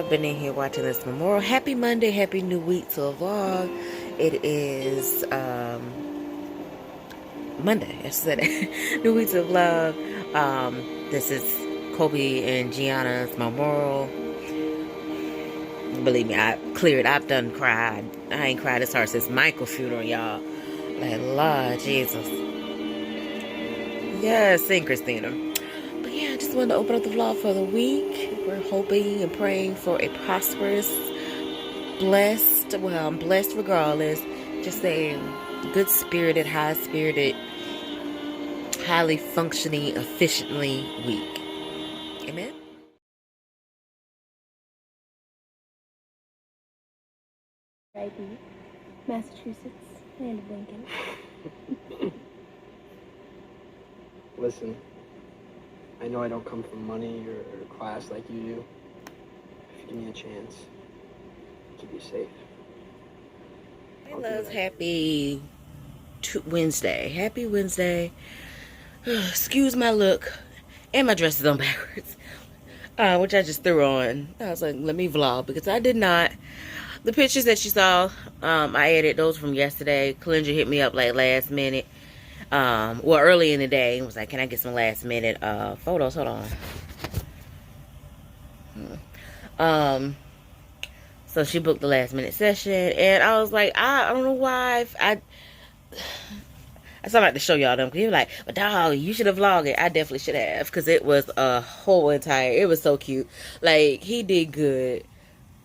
been in here watching this memorial. Happy Monday, happy new week to a vlog. It is Monday, I said it. New week to a vlog. This is Kobe and Gianna's memorial. Believe me, I've done cried. I ain't cried this hard since Michael's funeral, y'all. Like, Lord Jesus. Yes, sing Christina. But yeah, I just wanted to open up the vlog for the week. We're hoping and praying for a prosperous, blessed, well, I'm blessed regardless, just a good-spirited, high-spirited, highly functioning, efficiently week. Amen? ID, Massachusetts, land of Lincoln. Listen, I know I don't come from money or class like you do. If you give me a chance, I'll keep you safe. Hey, loves, happy Wednesday. Happy Wednesday. Excuse my look. And my dress is on backwards. Which I just threw on. I was like, let me vlog because I did not. The pictures that you saw, I edited those from yesterday. Cleansure hit me up like last minute. Well, early in the day. Was like, can I get some last minute photos? Hold on. So she booked the last minute session. And I was like, I don't know why. I about to show y'all them. Because you're like, but dog, you should have vlogged it. I definitely should have. Because it was a whole entire, it was so cute. Like, he did good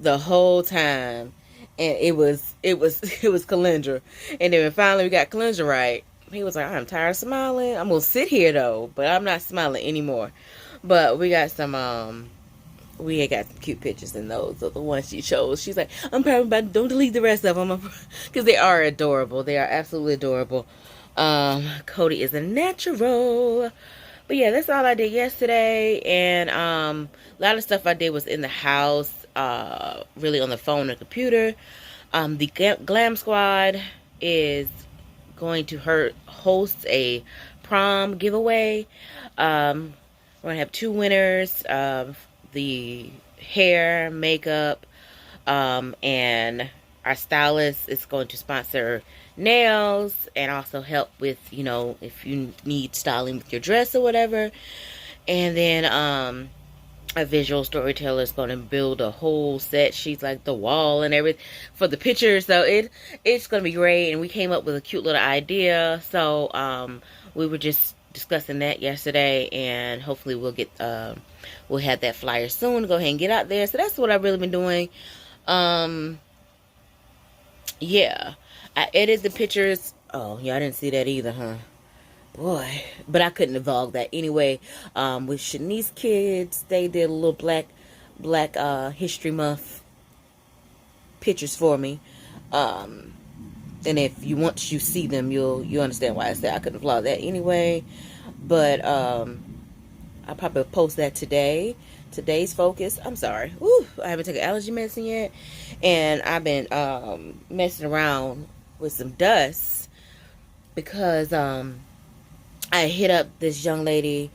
the whole time, and it was Calendra. And then when finally we got Calendra right, he was like, I'm tired of smiling. I'm gonna sit here though, but I'm not smiling anymore. But we got some we had got some cute pictures in those of the ones she chose. She's like, I'm proud about it. Don't delete the rest of them because they are adorable. They are absolutely adorable. Cody is a natural. But yeah, that's all I did yesterday. And a lot of stuff I did was in the house, really on the phone and computer. The Glam Squad is going to host a prom giveaway. We're going to have 2 winners. The hair, makeup, and our stylist is going to sponsor nails and also help with, you know, if you need styling with your dress or whatever. And then a visual storyteller is going to build a whole set. She's like the wall and everything for the pictures. So it's going to be great. And we came up with a cute little idea. So we were just discussing that yesterday, and hopefully we'll have that flyer soon. Go ahead and get out there. So that's what I've really been doing. Yeah, I edited the pictures. Oh, y'all didn't see that either, huh? Boy, but I couldn't have vlogged that anyway. With Shanice's kids, they did a little black History Month pictures for me. And if you once you see them, you understand why I said I couldn't vlog that anyway. But I'll probably post that today. Today's focus. I'm sorry. Woo, I haven't taken allergy medicine yet, and I've been messing around with some dust because I hit up this young lady.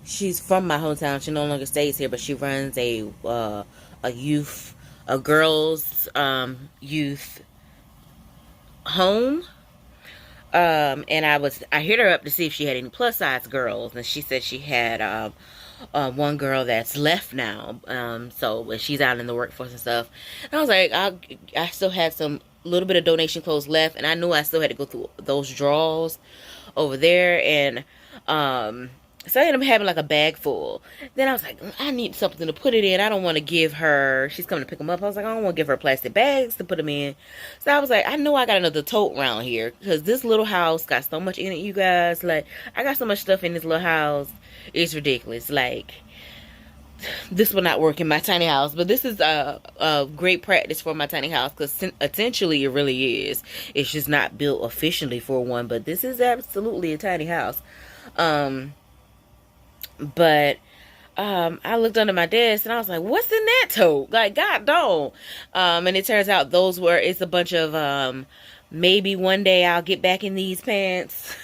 She's from my hometown. She no longer stays here, but she runs a girls youth home. And I hit her up to see if she had any plus size girls, and she said she had one girl that's left now. So when she's out in the workforce and stuff, and I was like, I still had some little bit of donation clothes left, and I knew I still had to go through those draws over there, and so I ended up having like a bag full. Then I was like, I need something to put it in. I don't want to give her, she's coming to pick them up. I was like, I don't want to give her plastic bags to put them in. So I was like, I know I got another tote around here because this little house got so much in it, you guys. Like, I got so much stuff in this little house. It's ridiculous. Like, this will not work in my tiny house, but this is a great practice for my tiny house because essentially it really is. It's just not built efficiently for one, but this is absolutely a tiny house. But I looked under my desk and I was like, what's in that tote? Like, God dog. And it turns out it's a bunch of maybe one day I'll get back in these pants.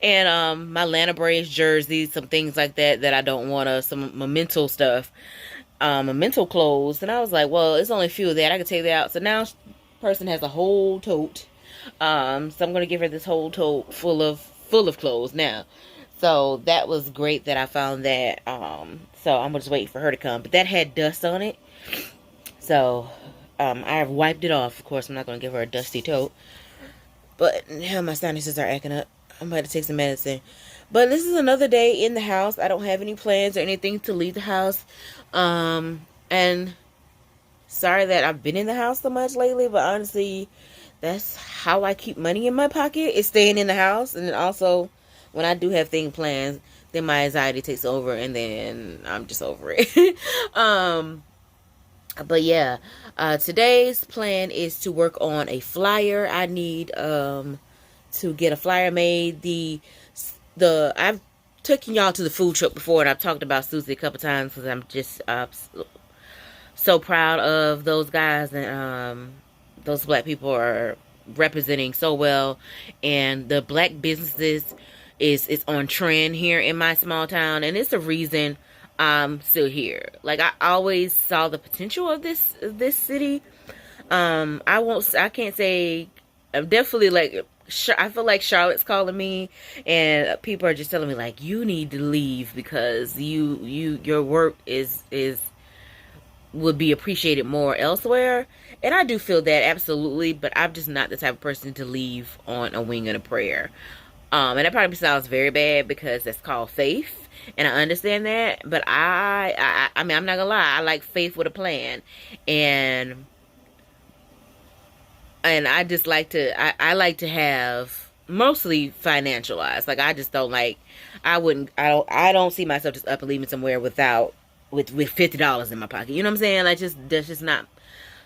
And my Lana Braves jersey, some things like that I don't want to, some memento stuff. a mental clothes, and I was like, well, it's only a few of that. I could take that out. So now person has a whole tote. So I'm gonna give her this whole tote full of clothes now. So that was great that I found that. So I'm just waiting for her to come. But that had dust on it. So I have wiped it off. Of course, I'm not gonna give her a dusty tote. But now my sinuses are acting up. I'm about to take some medicine. But this is another day in the house. I don't have any plans or anything to leave the house. And sorry that I've been in the house so much lately, but honestly, that's how I keep money in my pocket, is staying in the house. And then also, when I do have things planned, then my anxiety takes over, and then I'm just over it. But yeah, today's plan is to work on a flyer. I need to get a flyer made. I've taken y'all to the food truck before, and I've talked about Susie a couple times because I'm just so proud of those guys, and those black people are representing so well, and the black businesses is on trend here in my small town, and it's the reason I'm still here. Like, I always saw the potential of this city. I can't say, I'm definitely like, I feel like Charlotte's calling me, and people are just telling me like, you need to leave because your work would be appreciated more elsewhere. And I do feel that, absolutely, but I'm just not the type of person to leave on a wing and a prayer. And that probably sounds very bad because that's called faith, and I understand that. But I mean, I'm not gonna lie, I like faith with a plan, and I just like to, I like to have mostly financialized. Like, I just don't like, I don't see myself just up and leaving somewhere with $50 in my pocket. You know what I'm saying? Like, that's just not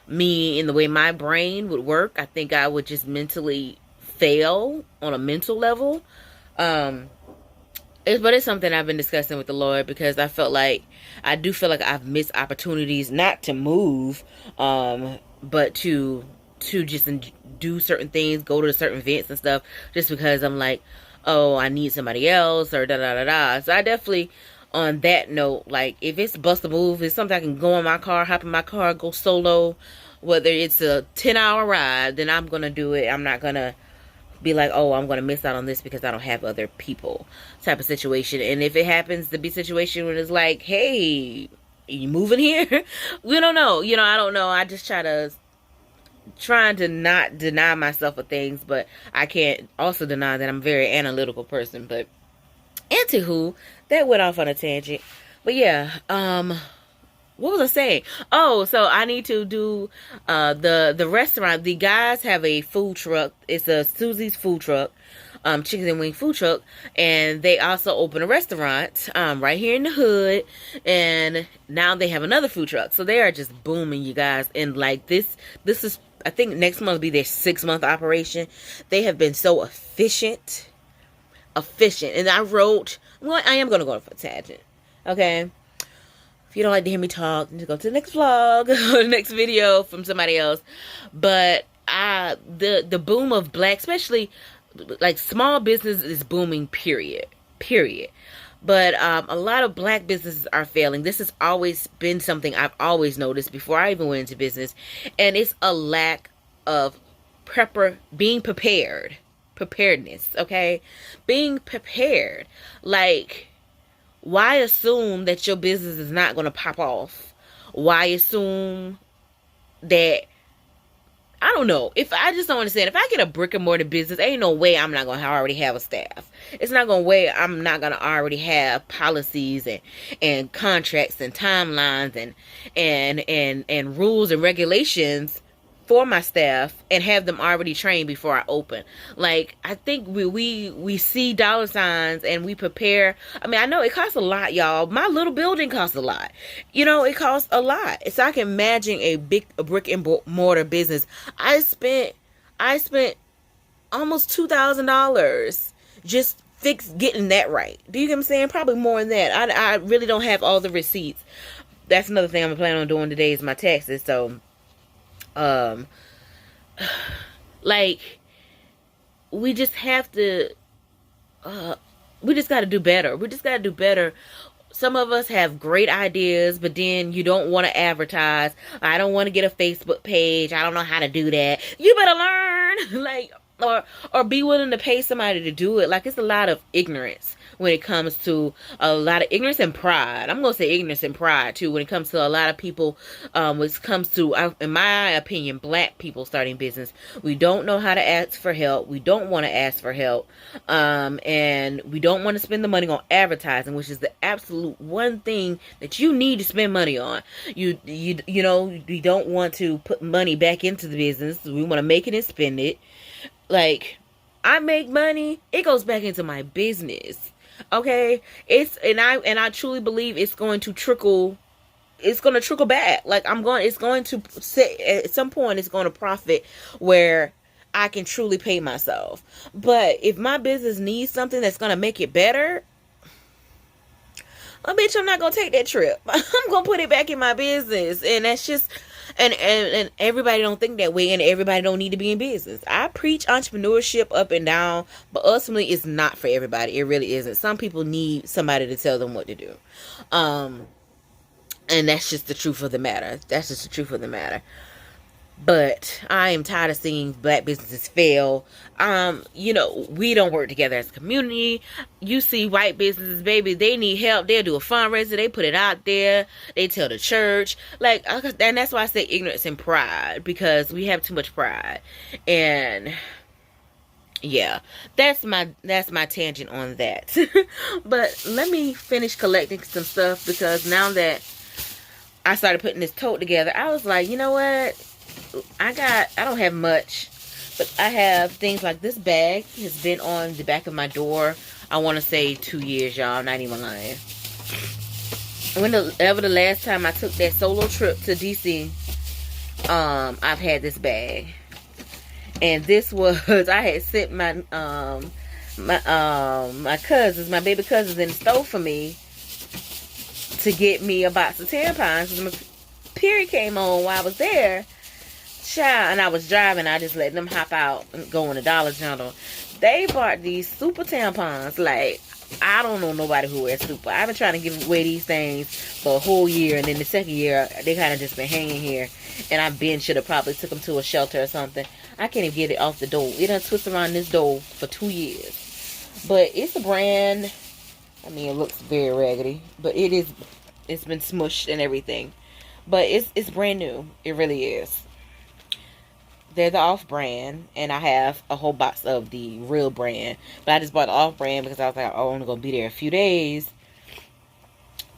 me in the way my brain would work. I think I would just mentally fail on a mental level. But it's something I've been discussing with the Lord, because I do feel like I've missed opportunities not to move, but to just do certain things, go to certain events and stuff, just because I'm like, oh, I need somebody else, or da da da da. So I definitely, on that note, like, if it's bust a move, it's something I can go in my car, hop in my car, go solo, whether it's a 10-hour ride, then I'm gonna do it. I'm not gonna be like, oh, I'm gonna miss out on this because I don't have other people, type of situation. And if it happens to be a situation where it's like, hey, are you moving here? We don't know. I don't know. I just trying to not deny myself of things, but I can't also deny that I'm a very analytical person. But anywho, that went off on a tangent. But yeah, what was I saying? Oh, so I need to do the restaurant. The guys have a food truck. It's a Susie's food truck, chicken and wing food truck, and they also open a restaurant right here in the hood. And now they have another food truck, so they are just booming, you guys. And like this is, I think next month will be their 6-month operation. They have been so efficient. And I am gonna go off a tangent. Okay. If you don't like to hear me talk, just go to the next vlog or the next video from somebody else. But the boom of black, especially like small business, is booming, period. But a lot of black businesses are failing. This has always been something I've always noticed before I even went into business. And it's a lack of being preparedness, okay? Being prepared. Like, why assume that your business is not going to pop off? Why assume that, I don't know. I just don't understand. If I get a brick and mortar business, ain't no way I'm not going to already have a staff. It's not going to way I'm not going to already have policies and contracts and timelines and rules and regulations for my staff, and have them already trained before I open. Like, I think we see dollar signs and we prepare. I mean, I know it costs a lot, y'all. My little building costs a lot. It costs a lot. So I can imagine a brick and mortar business. I spent almost $2,000 just getting that right. Do you get what I'm saying? Probably more than that. I really don't have all the receipts. That's another thing I'm planning on doing today is my taxes. So like, we just have to we just got to do better. some of us have great ideas, but then you don't want to advertise. I don't want to get a Facebook page. I don't know how to do that. You better learn. Like, or be willing to pay somebody to do it. Like, it's a lot of ignorance when it comes to a lot of ignorance and pride. I'm going to say ignorance and pride too when it comes to a lot of people, when it comes to, in my opinion, black people starting business. We don't know how to ask for help. We don't want to ask for help. And we don't want to spend the money on advertising, which is the absolute one thing that you need to spend money on. You know, we don't want to put money back into the business. We want to make it and spend it. Like, I make money, it goes back into my business. Okay? And I truly believe it's going to trickle back. Like, it's going to say at some point it's going to profit where I can truly pay myself. But if my business needs something that's going to make it better, oh, bitch, I'm not going to take that trip. I'm going to put it back in my business. And that's just, and everybody don't think that way, and everybody don't need to be in business. I preach entrepreneurship up and down, but ultimately it's not for everybody. It really isn't. Some people need somebody to tell them what to do. And that's just the truth of the matter. That's just the truth of the matter. But I am tired of seeing black businesses fail. You know, we don't work together as a community. You see white businesses, baby, they need help. They'll do a fundraiser. They put it out there. They tell the church. Like, and that's why I say ignorance and pride, because we have too much pride. And yeah, that's my tangent on that. But let me finish collecting some stuff, because now that I started putting this tote together, I was like, you know what? I don't have much, but I have things like this bag has been on the back of my door, I want to say 2 years, y'all. I'm not even lying. Whenever the last time I took that solo trip to DC, I've had this bag. And this was, I had sent my cousins, my baby cousins in the store for me to get me a box of tampons, because my period came on while I was there. Child, and I was driving, I just let them hop out and go in the Dollar General. They bought these super tampons. Like, I don't know nobody who wears super. I've been trying to give away these things for a whole year, and then the second year, they kind of just been hanging here. And I should have probably took them to a shelter or something. I can't even get it off the door. It done twist around this door for 2 years. But it's a brand. I mean, it looks very raggedy, but it's been smushed and everything. But it's brand new. It really is. They're the off-brand, and I have a whole box of the real brand. But I just bought the off-brand because I was like, oh, I'm only going to be there a few days.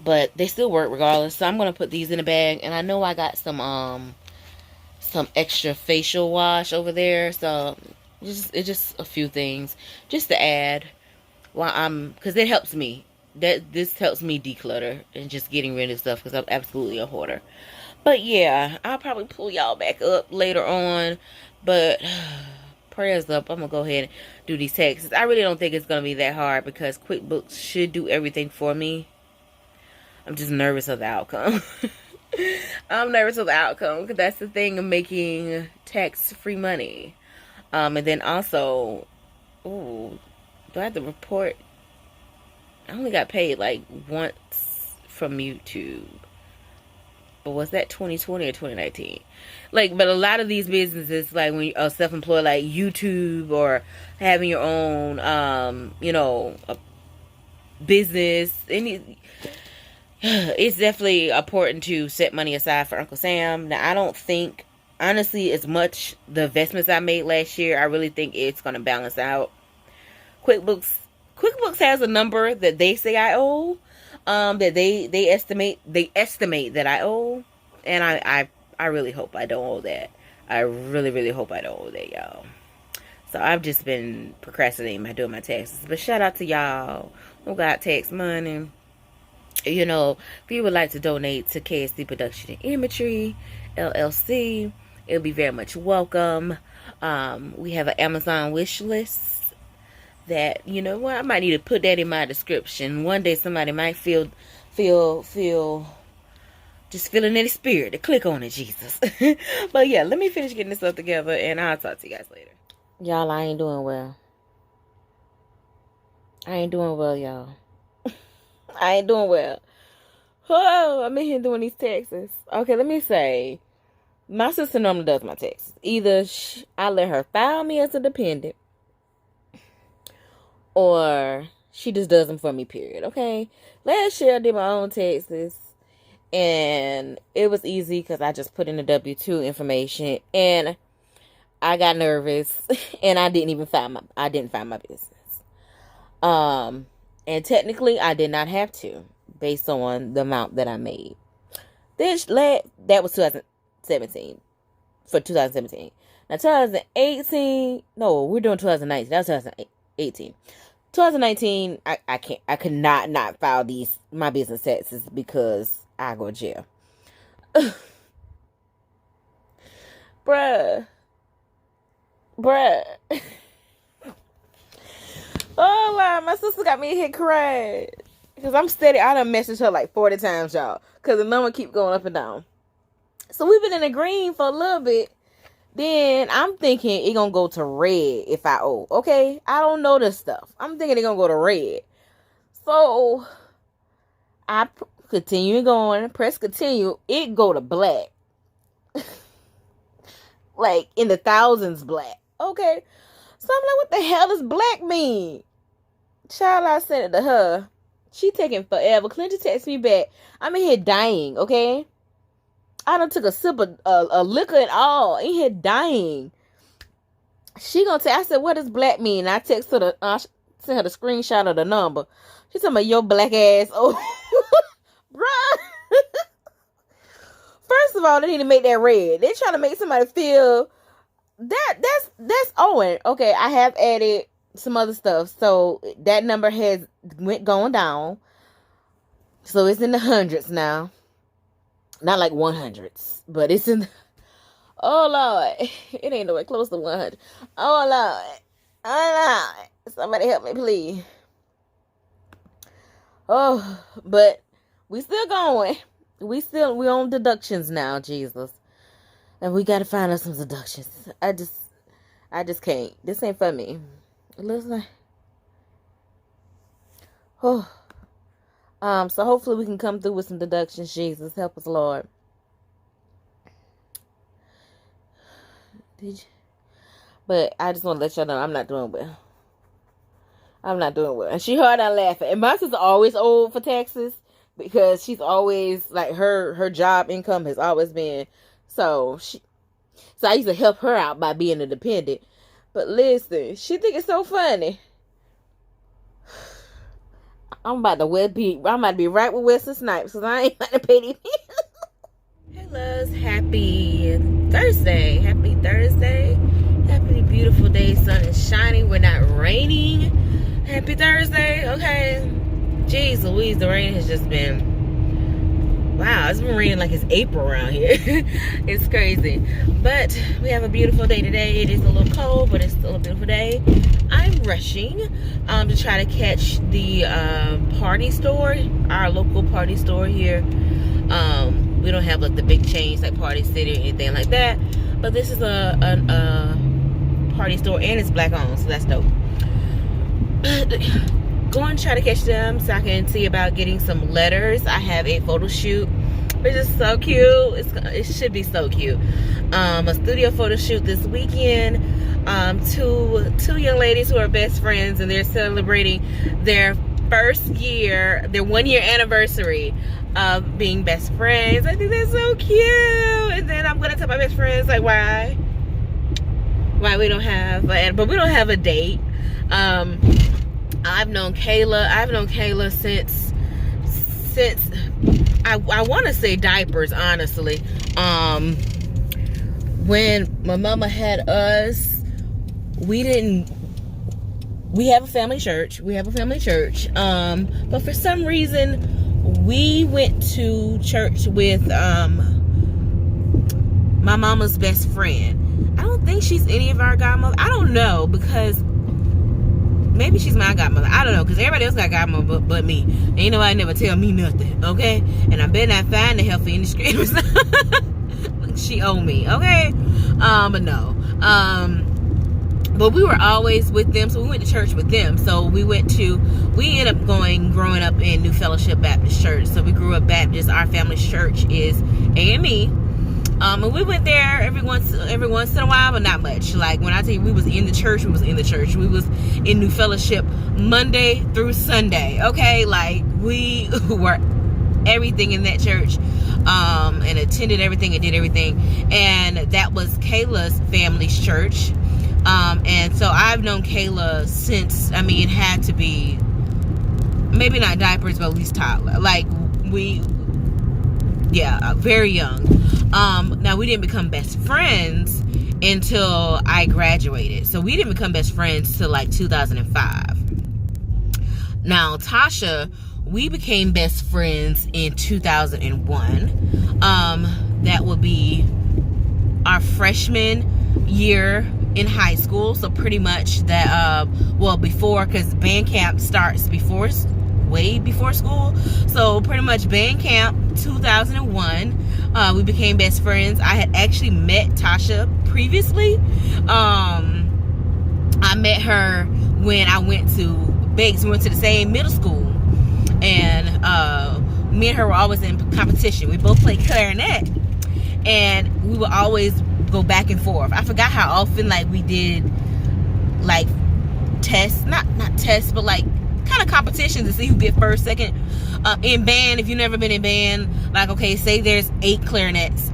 But they still work regardless. So I'm going to put these in a bag. And I know I got some extra facial wash over there. So it's just a few things just to add while because it helps me. This helps me declutter and just getting rid of stuff, because I'm absolutely a hoarder. But yeah, I'll probably pull y'all back up later on. But prayers up. I'm going to go ahead and do these taxes. I really don't think it's going to be that hard, because QuickBooks should do everything for me. I'm just nervous of the outcome. I'm nervous of the outcome, because that's the thing of making tax-free money. And then also, ooh, do I have to report? I only got paid like once from YouTube. But was that 2020 or 2019? Like, but a lot of these businesses, like when you're self-employed, like YouTube or having your own, you know, a business, it's definitely important to set money aside for Uncle Sam. Now, I don't think, honestly, as much the investments I made last year, I really think it's going to balance out. QuickBooks has a number that they say I owe. That they estimate that I owe, and I really hope I don't owe that. I really hope I don't owe that, y'all. So I've just been procrastinating by doing my taxes. But shout out to y'all who got tax money. You know, if you would like to donate to KSC Production Imagery LLC, it'll be very much welcome. We have an Amazon wish list that, you know what, I might need to put that in my description. One day somebody might feel just feeling in the spirit to click on it, Jesus. But yeah, let me finish getting this stuff together, and I'll talk to you guys later. Y'all, I ain't doing well. I ain't doing well, y'all. I ain't doing well. Oh, I'm in here doing these texts. Okay, let me say, my sister normally does my texts. Either I let her file me as a dependent, or she just does them for me, period. Okay, last year I did my own texts, and it was easy because I just put in the W-2 information, and I got nervous, and I didn't find my business. And technically I did not have to, based on the amount that I made. That was 2017. For 2017. Now 2018, no, we're doing 2019. That was 2018. 2019, I could not file my business taxes because I go to jail. Bruh. Oh, wow. My sister got me hit crying. Because I'm steady. I done messaged her like 40 times, y'all. Because the number keep going up and down. So we've been in the green for a little bit. Then I'm thinking it gonna go to red if I owe. Okay? I don't know this stuff. I'm thinking it gonna go to red. So I continue going. Press continue. It go to black. Like in the thousands black. Okay? So I'm like, what the hell does black mean? Child, I sent it to her. She taking forever. Clinton texts me back. I'm in here dying, okay? I done took a sip of liquor and all. In here dying. She gonna tell. I said, what does black mean? And I text her sent her the screenshot of the number. She talking about your black ass. Oh, bruh. First of all, they need to make that red. They trying to make somebody feel that's Owen. Okay, I have added some other stuff, so that number has going down, so it's in the hundreds now. Not like 100s, but it's in oh Lord, it ain't nowhere close to 100. Oh Lord, somebody help me please. Oh, but we still going. We on deductions now, Jesus, and we gotta find us some deductions. I just can't. This ain't for me. It looks like, so hopefully we can come through with some deductions. Jesus, help us, Lord. But I just want to let y'all know I'm not doing well. And she heard I laughing. And my sister always old for taxes because she's always like her job income has always been so I used to help her out by being a dependent. But listen, she think it's so funny. I'm about to be right with Wesley Snipes because I ain't about to pay these bills. Hey, loves. Happy Thursday. Happy beautiful day. Sun is shining. We're not raining. Happy Thursday. Okay. Jeez Louise, the rain has just been... Wow, it's been raining like it's April around here. It's crazy. But we have a beautiful day today. It is a little cold, but it's still a beautiful day. I'm rushing to try to catch the party store, our local party store here. We don't have like the big chains like Party City or anything like that. But this is a party store and it's black owned, so that's dope. Going to try to catch them so I can see about getting some letters. I have a photo shoot, which is so cute. It should be so cute. A studio photo shoot this weekend. Two young ladies who are best friends, and they're celebrating their first year, their 1 year anniversary of being best friends. I think that's so cute. And then I'm gonna tell my best friends like why we don't have, but we don't have a date. I've known Kayla since I want to say diapers, honestly. When my mama had us, we have a family church. But for some reason, we went to church with my mama's best friend. I don't think she's any of our godmother. I don't know, because maybe she's my godmother. I don't know, because everybody else got godmother but me. And you know, I never tell me nothing, okay? And I better not find the healthy indiscreet. She owe me, okay? But no. but we were always with them, so we went to church with them. So we ended up growing up in New Fellowship Baptist Church. So we grew up Baptist. Our family's church is AME. And we went there every once in a while, but not much. Like, when I tell you we was in the church, we was in the church. We was in New Fellowship Monday through Sunday, okay? Like, we were everything in that church, and attended everything and did everything. And that was Kayla's family's church. And so I've known Kayla since, I mean, it had to be, maybe not diapers, but at least toddler. Like, very young. Now, we didn't become best friends until I graduated. So we didn't become best friends till like 2005. Now, Tasha, we became best friends in 2001. That would be our freshman year in high school. So pretty much that, before, because band camp starts way before school. So pretty much band camp 2001, we became best friends. I had actually met Tasha previously. I met her when I went to Bakes. We went to the same middle school, and me and her were always in competition. We both played clarinet, and we would always go back and forth. I forgot how often, like, we did like tests, not tests, but like kind of competitions to see who get first, second. In band, if you've never been in band, like, okay, say there's 8 clarinets,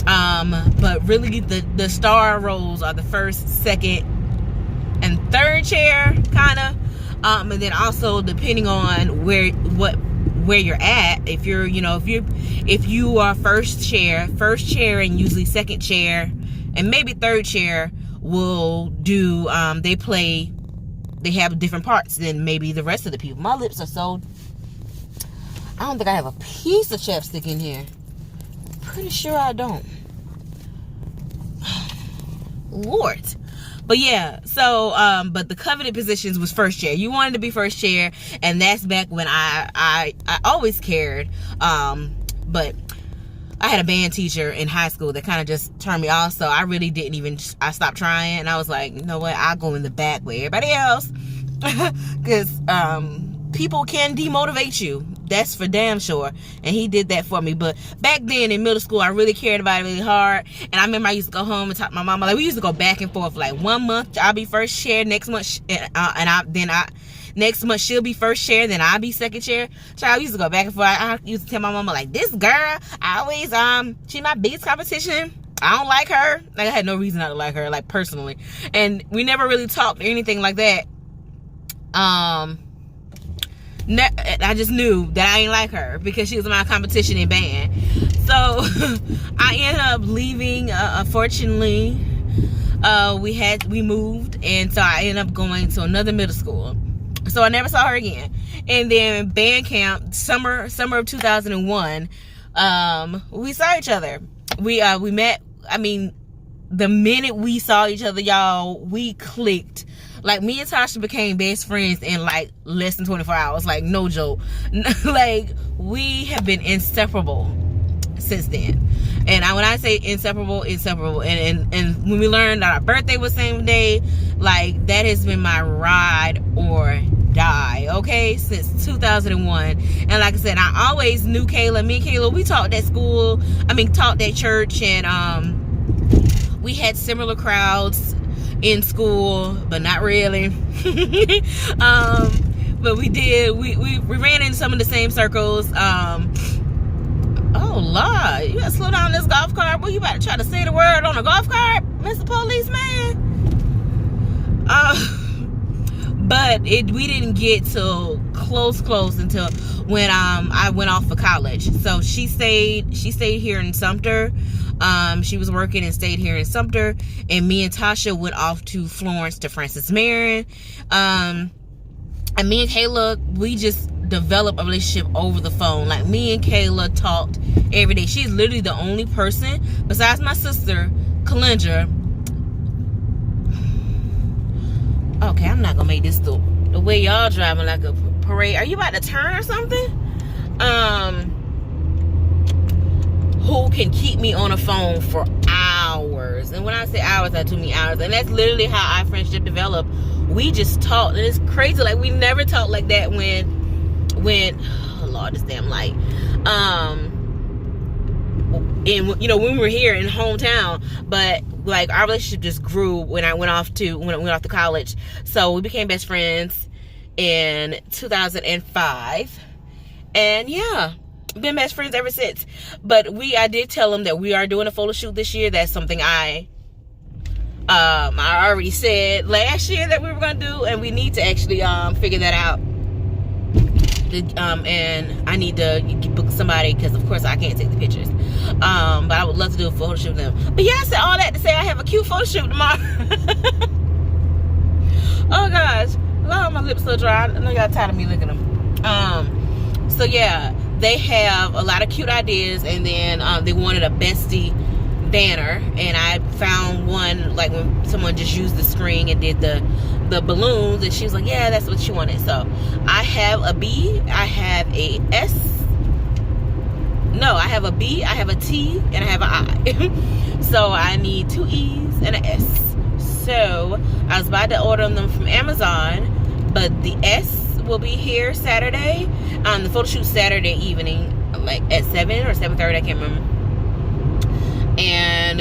but really the star roles are the first, second, and third chair, kind of. And then also depending on where you're at, if you are first chair, and usually second chair, and maybe third chair will do, they have different parts than maybe the rest of the people. My lips are so, I don't think I have a piece of chapstick in here. Pretty sure I don't. Lord. But yeah, so, but the coveted positions was first chair. You wanted to be first chair, and that's back when I always cared. But I had a band teacher in high school that kind of just turned me off, so I really didn't even, I stopped trying, and I was like, you know what, I'll go in the back with everybody else, because people can demotivate you. That's for damn sure. And he did that for me. But back then in middle school, I really cared about it really hard. And I remember I used to go home and talk to my mama. Like, we used to go back and forth. Like, 1 month I'll be first chair, next month next month she'll be first chair, then I'll be second chair. So I used to go back and forth. I used to tell my mama, like, this girl, I always she my biggest competition. I don't like her. Like, I had no reason not to like her, like, personally. And we never really talked or anything like that. I just knew that I ain't like her because she was my competition in band. So I ended up leaving. Unfortunately, we moved, and so I ended up going to another middle school. So I never saw her again. And then band camp, summer of 2001, we saw each other. We met. I mean, the minute we saw each other, y'all, we clicked. Like, me and Tasha became best friends in like less than 24 hours. Like, no joke. Like, we have been inseparable since then. And when I say inseparable. And when we learned that our birthday was the same day, like, that has been my ride or die, okay, since 2001. And like I said, I always knew Kayla. Me and Kayla, we talked at school. Talked at church, and we had similar crowds in school, but not really. But we did. We ran in some of the same circles. Oh Lord, you gotta slow down this golf cart. Boy, you about to try to say the word on a golf cart, Mr. Policeman? But we didn't get till close until when I went off for college. So she stayed here in Sumter. She was working and stayed here in Sumter, and me and Tasha went off to Florence to Francis Marion. And me and Kayla, we just developed a relationship over the phone. Like, me and Kayla talked every day. She's literally the only person besides my sister, Kalendra. Okay, I'm not gonna make this the way y'all driving like a parade. Are you about to turn or something? Who can keep me on the phone for hours hours. And when I say hours, I do mean hours. And that's literally how our friendship developed. We just talked, and it's crazy. Like, we never talked like that when oh Lord, this damn light. And you know, when we were here in hometown, but like our relationship just grew when I went off to college. So we became best friends in 2005, and yeah, been best friends ever since. But I did tell him that we are doing a photo shoot this year. That's something I already said last year that we were gonna do, and we need to actually figure that out. And I need to book somebody, because of course I can't take the pictures. But I would love to do a photo shoot with them. But yeah, I said all that to say I have a cute photo shoot tomorrow. Oh gosh, Lord, my lips so dry. I know y'all tired of me looking at them. So yeah, they have a lot of cute ideas, and then they wanted a bestie banner, and I found one like when someone just used the string and did the balloons, and she was like, yeah, that's what she wanted. So I have a B, I have a S, no, I have a B, I have a T, and I have an I. So I need 2 E's and an S. So I was about to order them from Amazon, but the S will be here Saturday. The photo shoot Saturday evening, like at 7 or 7:30, I can't remember. And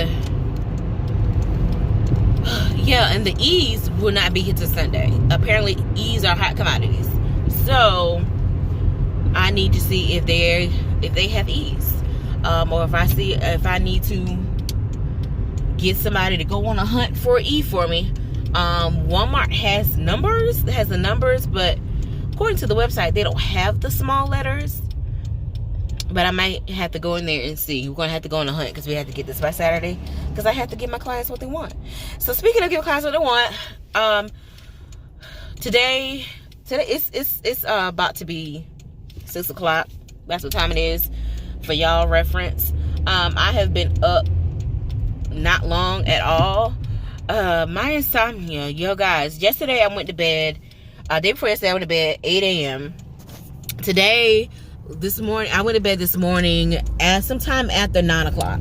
yeah, and the E's will not be here till Sunday. Apparently E's are hot commodities, so I need to see if they have E's, or if I need to get somebody to go on a hunt for an E for me. Walmart has the numbers, but according to the website, they don't have the small letters. But I might have to go in there and see. We're going to have to go on a hunt, because we have to get this by Saturday, because I have to give my clients what they want. So speaking of giving clients what they want, today it's about to be 6 o'clock. That's what time it is for y'all reference. I have been up not long at all. My insomnia, yo guys, yesterday I went to bed, day before yesterday I went to bed 8 a.m. This morning, I went to bed this morning at sometime after 9 o'clock.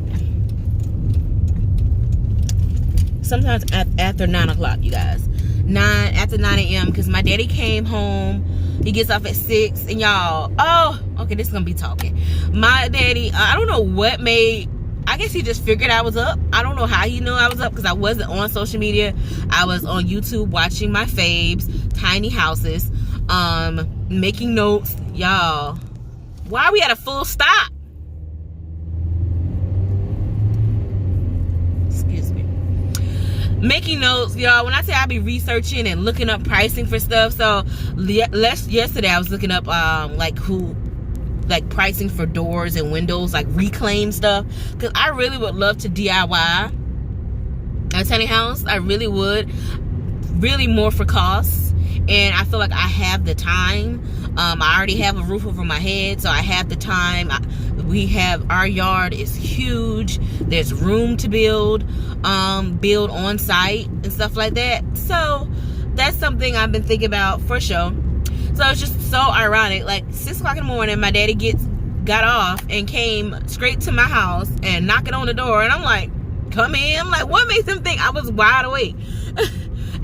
Sometimes after 9 o'clock, you guys. After 9 a.m. because my daddy came home. He gets off at 6. And y'all, oh, okay, this is going to be talking. My daddy, I don't know what I guess he just figured I was up. I don't know how he knew I was up, because I wasn't on social media. I was on YouTube watching my faves, tiny houses, making notes. Y'all, why are we at a full stop? Excuse me. Making notes, y'all. When I say I be researching and looking up pricing for stuff, so yesterday I was looking up like pricing for doors and windows, like reclaim stuff, because I really would love to DIY a tiny house. I really would, really more for costs, and I feel like I have the time. I already have a roof over my head, so I have the time. Our yard is huge. There's room to build on site and stuff like that. So that's something I've been thinking about for sure. So it's just so ironic. Like 6 o'clock in the morning, my daddy got off and came straight to my house and knocking on the door, and I'm like, come in. I'm like, what makes him think I was wide awake?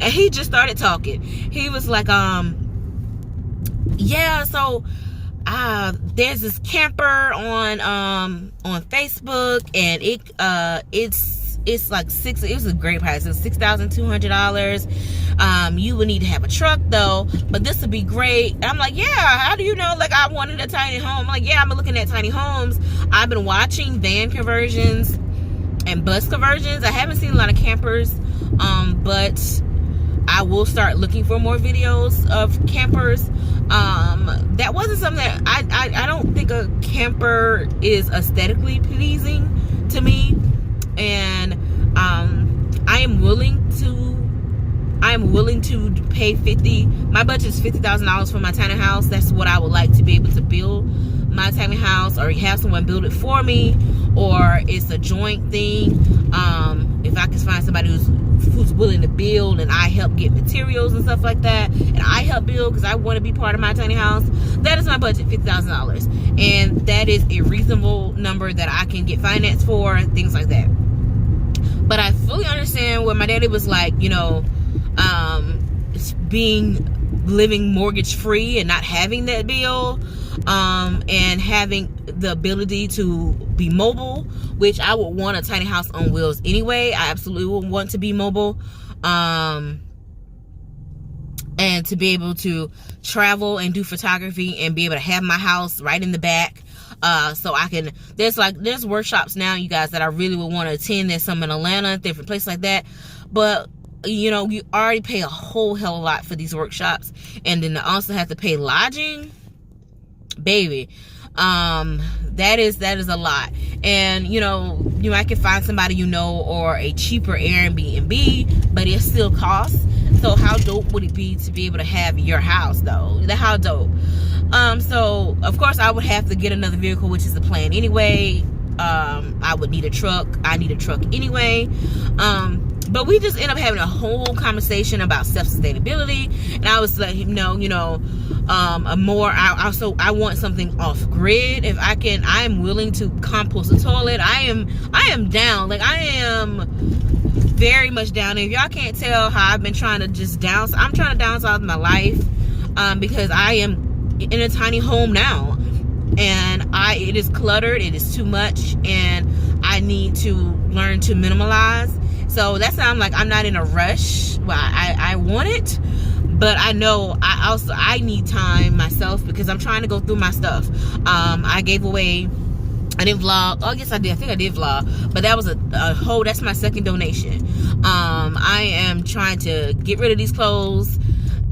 And he just started talking. He was like, yeah, so there's this camper on Facebook, and it's like it was a great price. It's $6,200. You would need to have a truck though, but this would be great. And I'm like, yeah, how do you know? Like, I wanted a tiny home. I'm like, yeah, I've been looking at tiny homes. I've been watching van conversions and bus conversions. I haven't seen a lot of campers, but I will start looking for more videos of campers. That wasn't something that I don't think a camper is aesthetically pleasing to me, and I am willing to pay my budget is $50,000 for my tiny house. That's what I would like to be able to build my tiny house, or have someone build it for me, or it's a joint thing. If I can find somebody who's willing to build, and I help get materials and stuff like that, and I help build because I want to be part of my tiny house, that is my budget, $50,000, and that is a reasonable number that I can get finance for, things like that. But I fully understand what my daddy was like, you know, living mortgage free and not having that bill, and having the ability to be mobile, which I would want a tiny house on wheels anyway. I absolutely would want to be mobile, and to be able to travel and do photography and be able to have my house right in the back. So I can, there's workshops now, you guys, that I really would want to attend. There's some in Atlanta, different places like that. But, you know, you already pay a whole hell of a lot for these workshops. And then to also have to pay lodging, baby, that is a lot. And, you know, you might can find somebody, you know, or a cheaper Airbnb, but it still costs. So how dope would it be to be able to have your house, though? How dope. So of course I would have to get another vehicle, which is the plan anyway. I would need a truck. I need a truck anyway. But we just end up having a whole conversation about self-sustainability, and I was letting him know, you know, I want something off grid. If I can, I am willing to compost the toilet. I am down. Like, I am very much down. If y'all can't tell how I've been trying to just downsize, I'm trying to downsize my life, because I am in a tiny home now, and it is cluttered, it is too much, and I need to learn to minimalize. So that's why I'm like, I'm not in a rush. Well, I want it, but I know I need time myself, because I'm trying to go through my stuff. I didn't vlog. Oh, yes, I did. I think I did vlog, but that was that's my second donation. I am trying to get rid of these clothes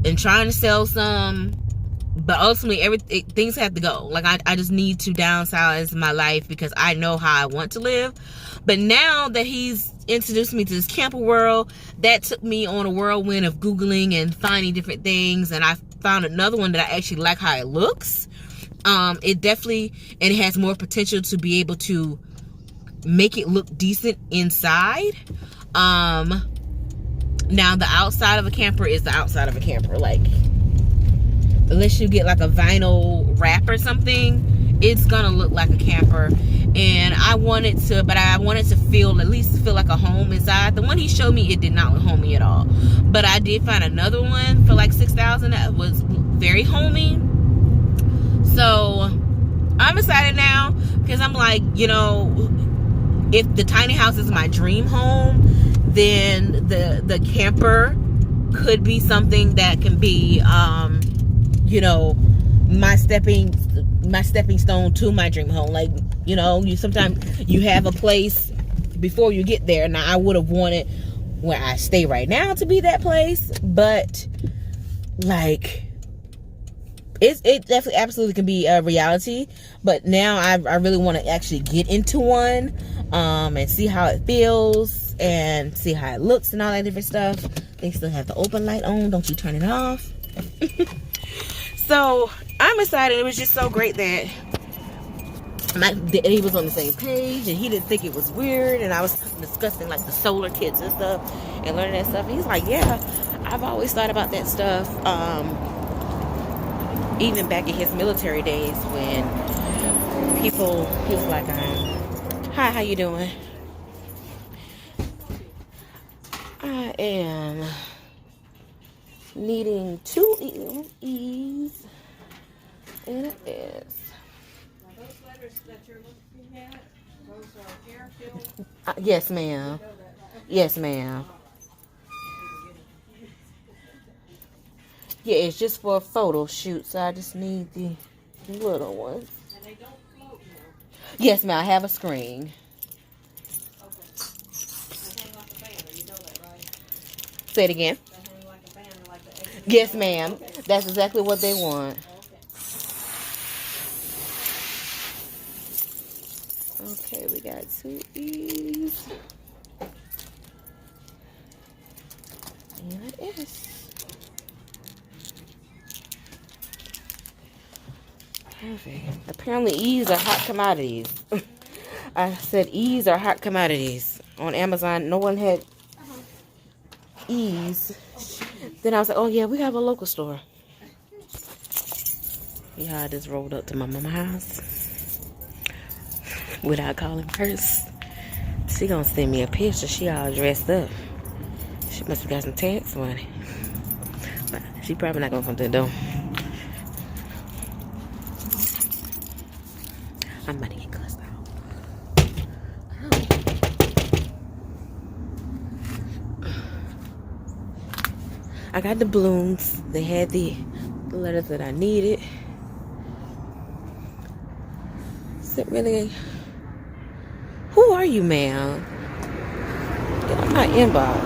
and trying to sell some, but ultimately things have to go. Like, I just need to downsize my life, because I know how I want to live. But now that he's introduced me to this camper world, that took me on a whirlwind of Googling and finding different things, and I found another one that I actually like how it looks. It has more potential to be able to make it look decent inside. Now the outside of a camper is the outside of a camper. Like, unless you get like a vinyl wrap or something, it's gonna look like a camper. And I wanted to at least feel like a home inside. The one he showed me, it did not look homey at all. But I did find another one for like $6,000 that was very homey. So I'm excited now, because I'm like, you know, if the tiny house is my dream home, then the camper could be something that can be, you know, my stepping stone to my dream home. Like, you know, sometimes you have a place before you get there. Now, I would have wanted where I stay right now to be that place, but like, it definitely absolutely can be a reality. But now I really want to actually get into one, and see how it feels and see how it looks and all that different stuff. They still have the open light on, don't you turn it off. So I'm excited. It was just so great that he was on the same page, and he didn't think it was weird, and I was discussing like the solar kits and stuff and learning that stuff, and he's like, yeah, I've always thought about that stuff, even back in his military days, when he was like, hi, how you doing? I am needing 2 E's, and it is. Now, those letters that you're looking at, those are air-filled? Yes, ma'am. Yes, ma'am. Yeah, it's just for a photo shoot, so I just need the little ones. And they don't float now? Yes, ma'am. I have a screen. Okay. They hang like a banner, you know that, right? Say it again. They hang like a banner, like the egg. Yes, ma'am. Okay. That's exactly what they want. Okay, we got 2 E's. And it is. Perfect. Apparently E's are hot commodities. I said E's are hot commodities. On Amazon, no one had E's. Then I was like, oh yeah, we have a local store. Yeah, I just rolled up to my mama's house without calling first She gonna send me a picture. She all dressed up. She must have got some tax money. But she probably not gonna come to the door. I'm about to get cussed out. I got the balloons. They had the letters that I needed. Is it really? Who are you, ma'am? Get on my inbox.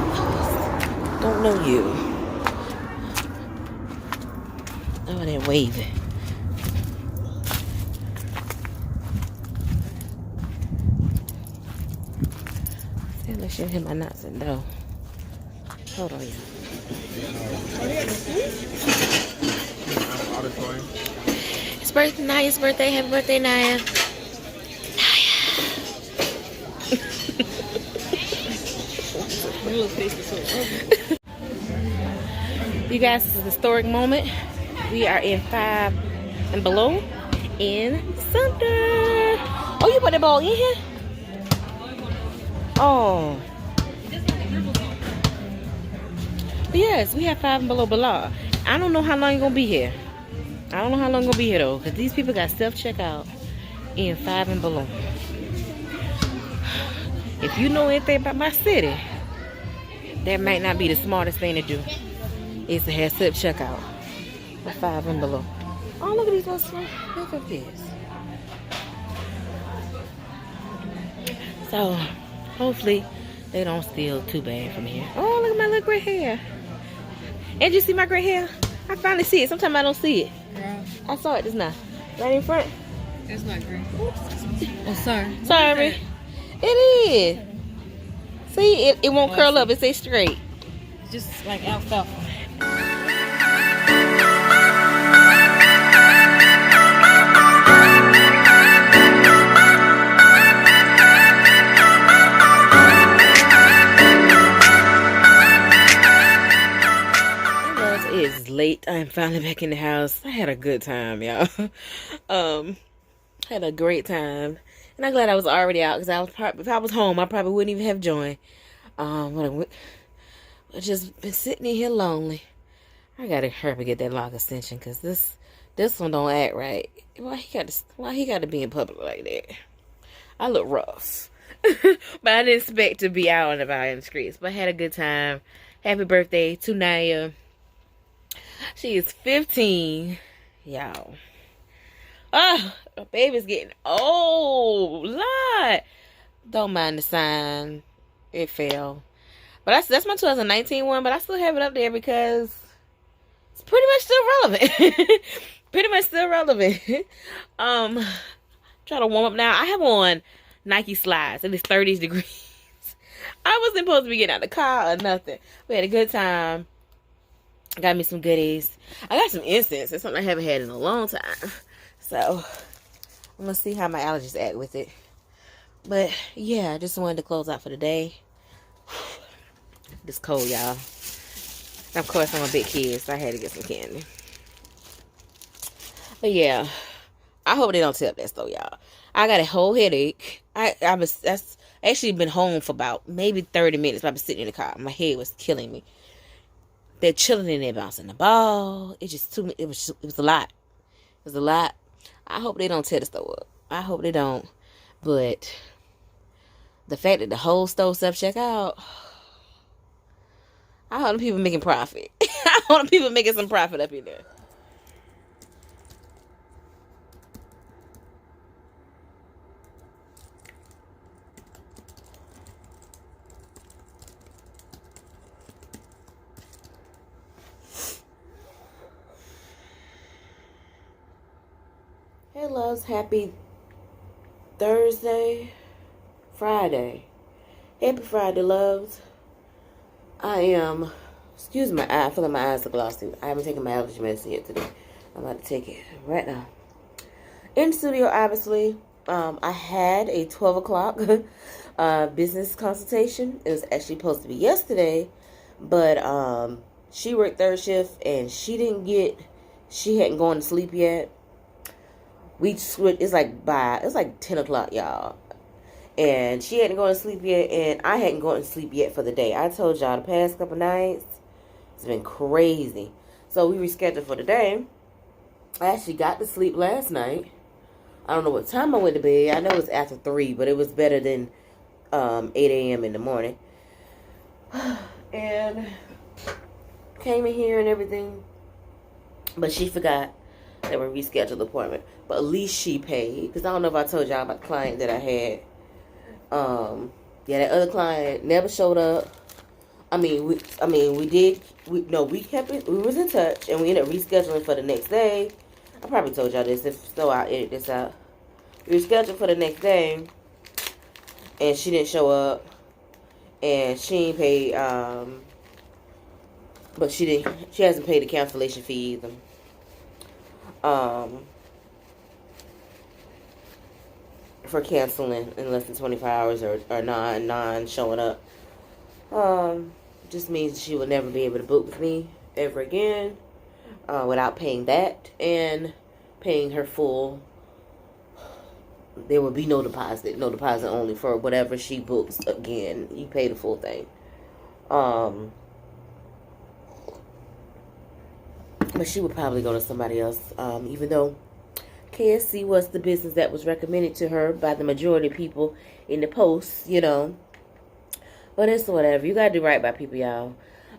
Don't know you. Oh, they're waving. They should hit my nuts and no. Hold on, y'all. It's birthday, Naya's birthday. Happy birthday, Naya. You guys, this is a historic moment. We are in 5 and below in Sumter. Oh, you put that ball in here? Oh. Yes, we have 5 and below. I don't know how long you're going to be here. I don't know how long you're going to be here, though. Because these people got self-checkout in 5 and below. If you know anything about my city, that might not be the smartest thing to do. Is to have self-checkout for 5 and below. Oh, look at these little small kids. So, hopefully, they don't steal too bad from here. Oh, look at my little gray hair. And you see my gray hair? I finally see it. Sometimes I don't see it. Girl, I saw it just now. Right in front. that's not great. Oh, sorry. Sorry. It is. See, it won't curl up. It stays straight. It's just like alfalfa. It is late. I'm finally back in the house. I had a good time, y'all. Had a great time. And I'm glad I was already out because if I was home, I probably wouldn't even have joined. But I just been sitting in here lonely. I gotta hurry up and get that lock extension because this one don't act right. Why he got to be in public like that? I look rough. But I didn't expect to be out and about in the streets. But I had a good time. Happy birthday to Naya. She is 15, y'all. Oh, the baby's getting old. Lord. Don't mind the sign. It fell. But that's my 2019 one, but I still have it up there because it's pretty much still relevant. Pretty much still relevant. Trying to warm up now. I have on Nike slides and it's 30 degrees. I wasn't supposed to be getting out of the car or nothing. We had a good time. Got me some goodies. I got some incense. It's something I haven't had in a long time. So, I'm going to see how my allergies act with it. But, yeah, I just wanted to close out for the day. It's cold, y'all. Of course, I'm a big kid, so I had to get some candy. But, yeah. I hope they don't tip that though, y'all. I got a whole headache. That's actually been home for about maybe 30 minutes. I've been sitting in the car. My head was killing me. They're chilling in there, bouncing the ball. It was a lot. It was a lot. I hope they don't tear the store up. I hope they don't. But the fact that the whole store self-checkout, I hope the people making profit. I hope the people making some profit up in there. Hey loves, happy Friday. Happy Friday, loves. I am, excuse my eye, I feel like my eyes are glossy. I haven't taken my allergy medicine yet today. I'm about to take it right now. In studio, obviously, I had a 12 o'clock business consultation. It was actually supposed to be yesterday, but she worked third shift and she hadn't gone to sleep yet. It's like 10 o'clock, y'all. And she hadn't gone to sleep yet, and I hadn't gone to sleep yet for the day. I told y'all the past couple nights, it's been crazy. So we rescheduled for today. I actually got to sleep last night. I don't know what time I went to bed. I know it was after 3, but it was better than 8 a.m. in the morning. And came in here and everything. But she forgot that we rescheduled the appointment. But at least she paid. Because I don't know if I told y'all about the client that I had. Yeah, that other client never showed up. We was in touch, and we ended up rescheduling for the next day. I probably told y'all this. If so, I'll edit this out. We rescheduled for the next day, and she didn't show up, and she ain't paid. But she hasn't paid the cancellation fee either. For canceling in less than 24 hours or non showing up. Just means she will never be able to book with me ever again without paying that and paying her full. There will be no deposit only for whatever she books again. You pay the full thing. But she would probably go to somebody else, even though KSC was the business that was recommended to her by the majority of people in the posts, you know. But it's whatever. You gotta do right by people, y'all.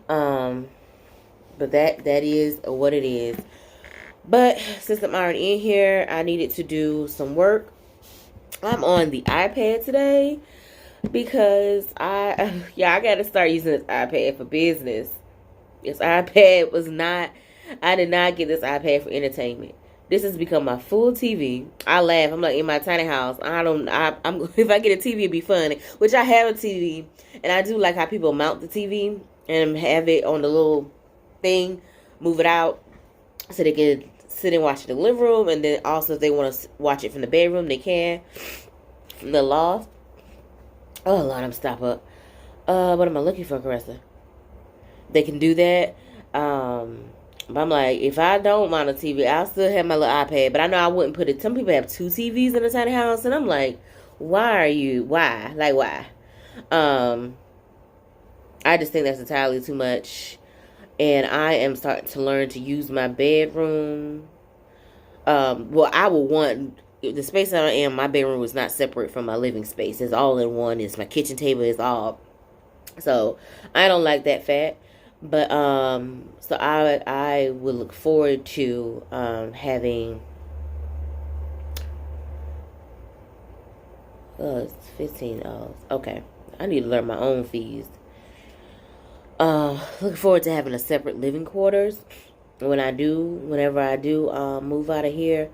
But that is what it is. But since I'm already in here, I needed to do some work. I'm on the iPad today because I gotta start using this iPad for business. This iPad was not. I did not get this iPad for entertainment. This has become my full TV. I laugh. I'm like in my tiny house. I'm if I get a TV, it'd be funny. Which I have a TV, and I do like how people mount the TV and have it on the little thing, move it out, so they can sit and watch it in the living room, and then also if they want to watch it from the bedroom, they can. From the loft. Oh Lord, I'm stop up. What am I looking for, Ressa? They can do that. But I'm like, if I don't mount a TV, I'll still have my little iPad. But I know I wouldn't put it. Some people have 2 TVs in a tiny house, and I'm like, why? Like, why? I just think that's entirely too much. And I am starting to learn to use my bedroom. Well, I will want the space that I am. My bedroom is not separate from my living space. It's all in one. It's my kitchen table. It's all. So I don't like that fact. But so I would look forward to having it's $15. Okay, I need to learn my own fees. Looking forward to having a separate living quarters whenever I do move out of here.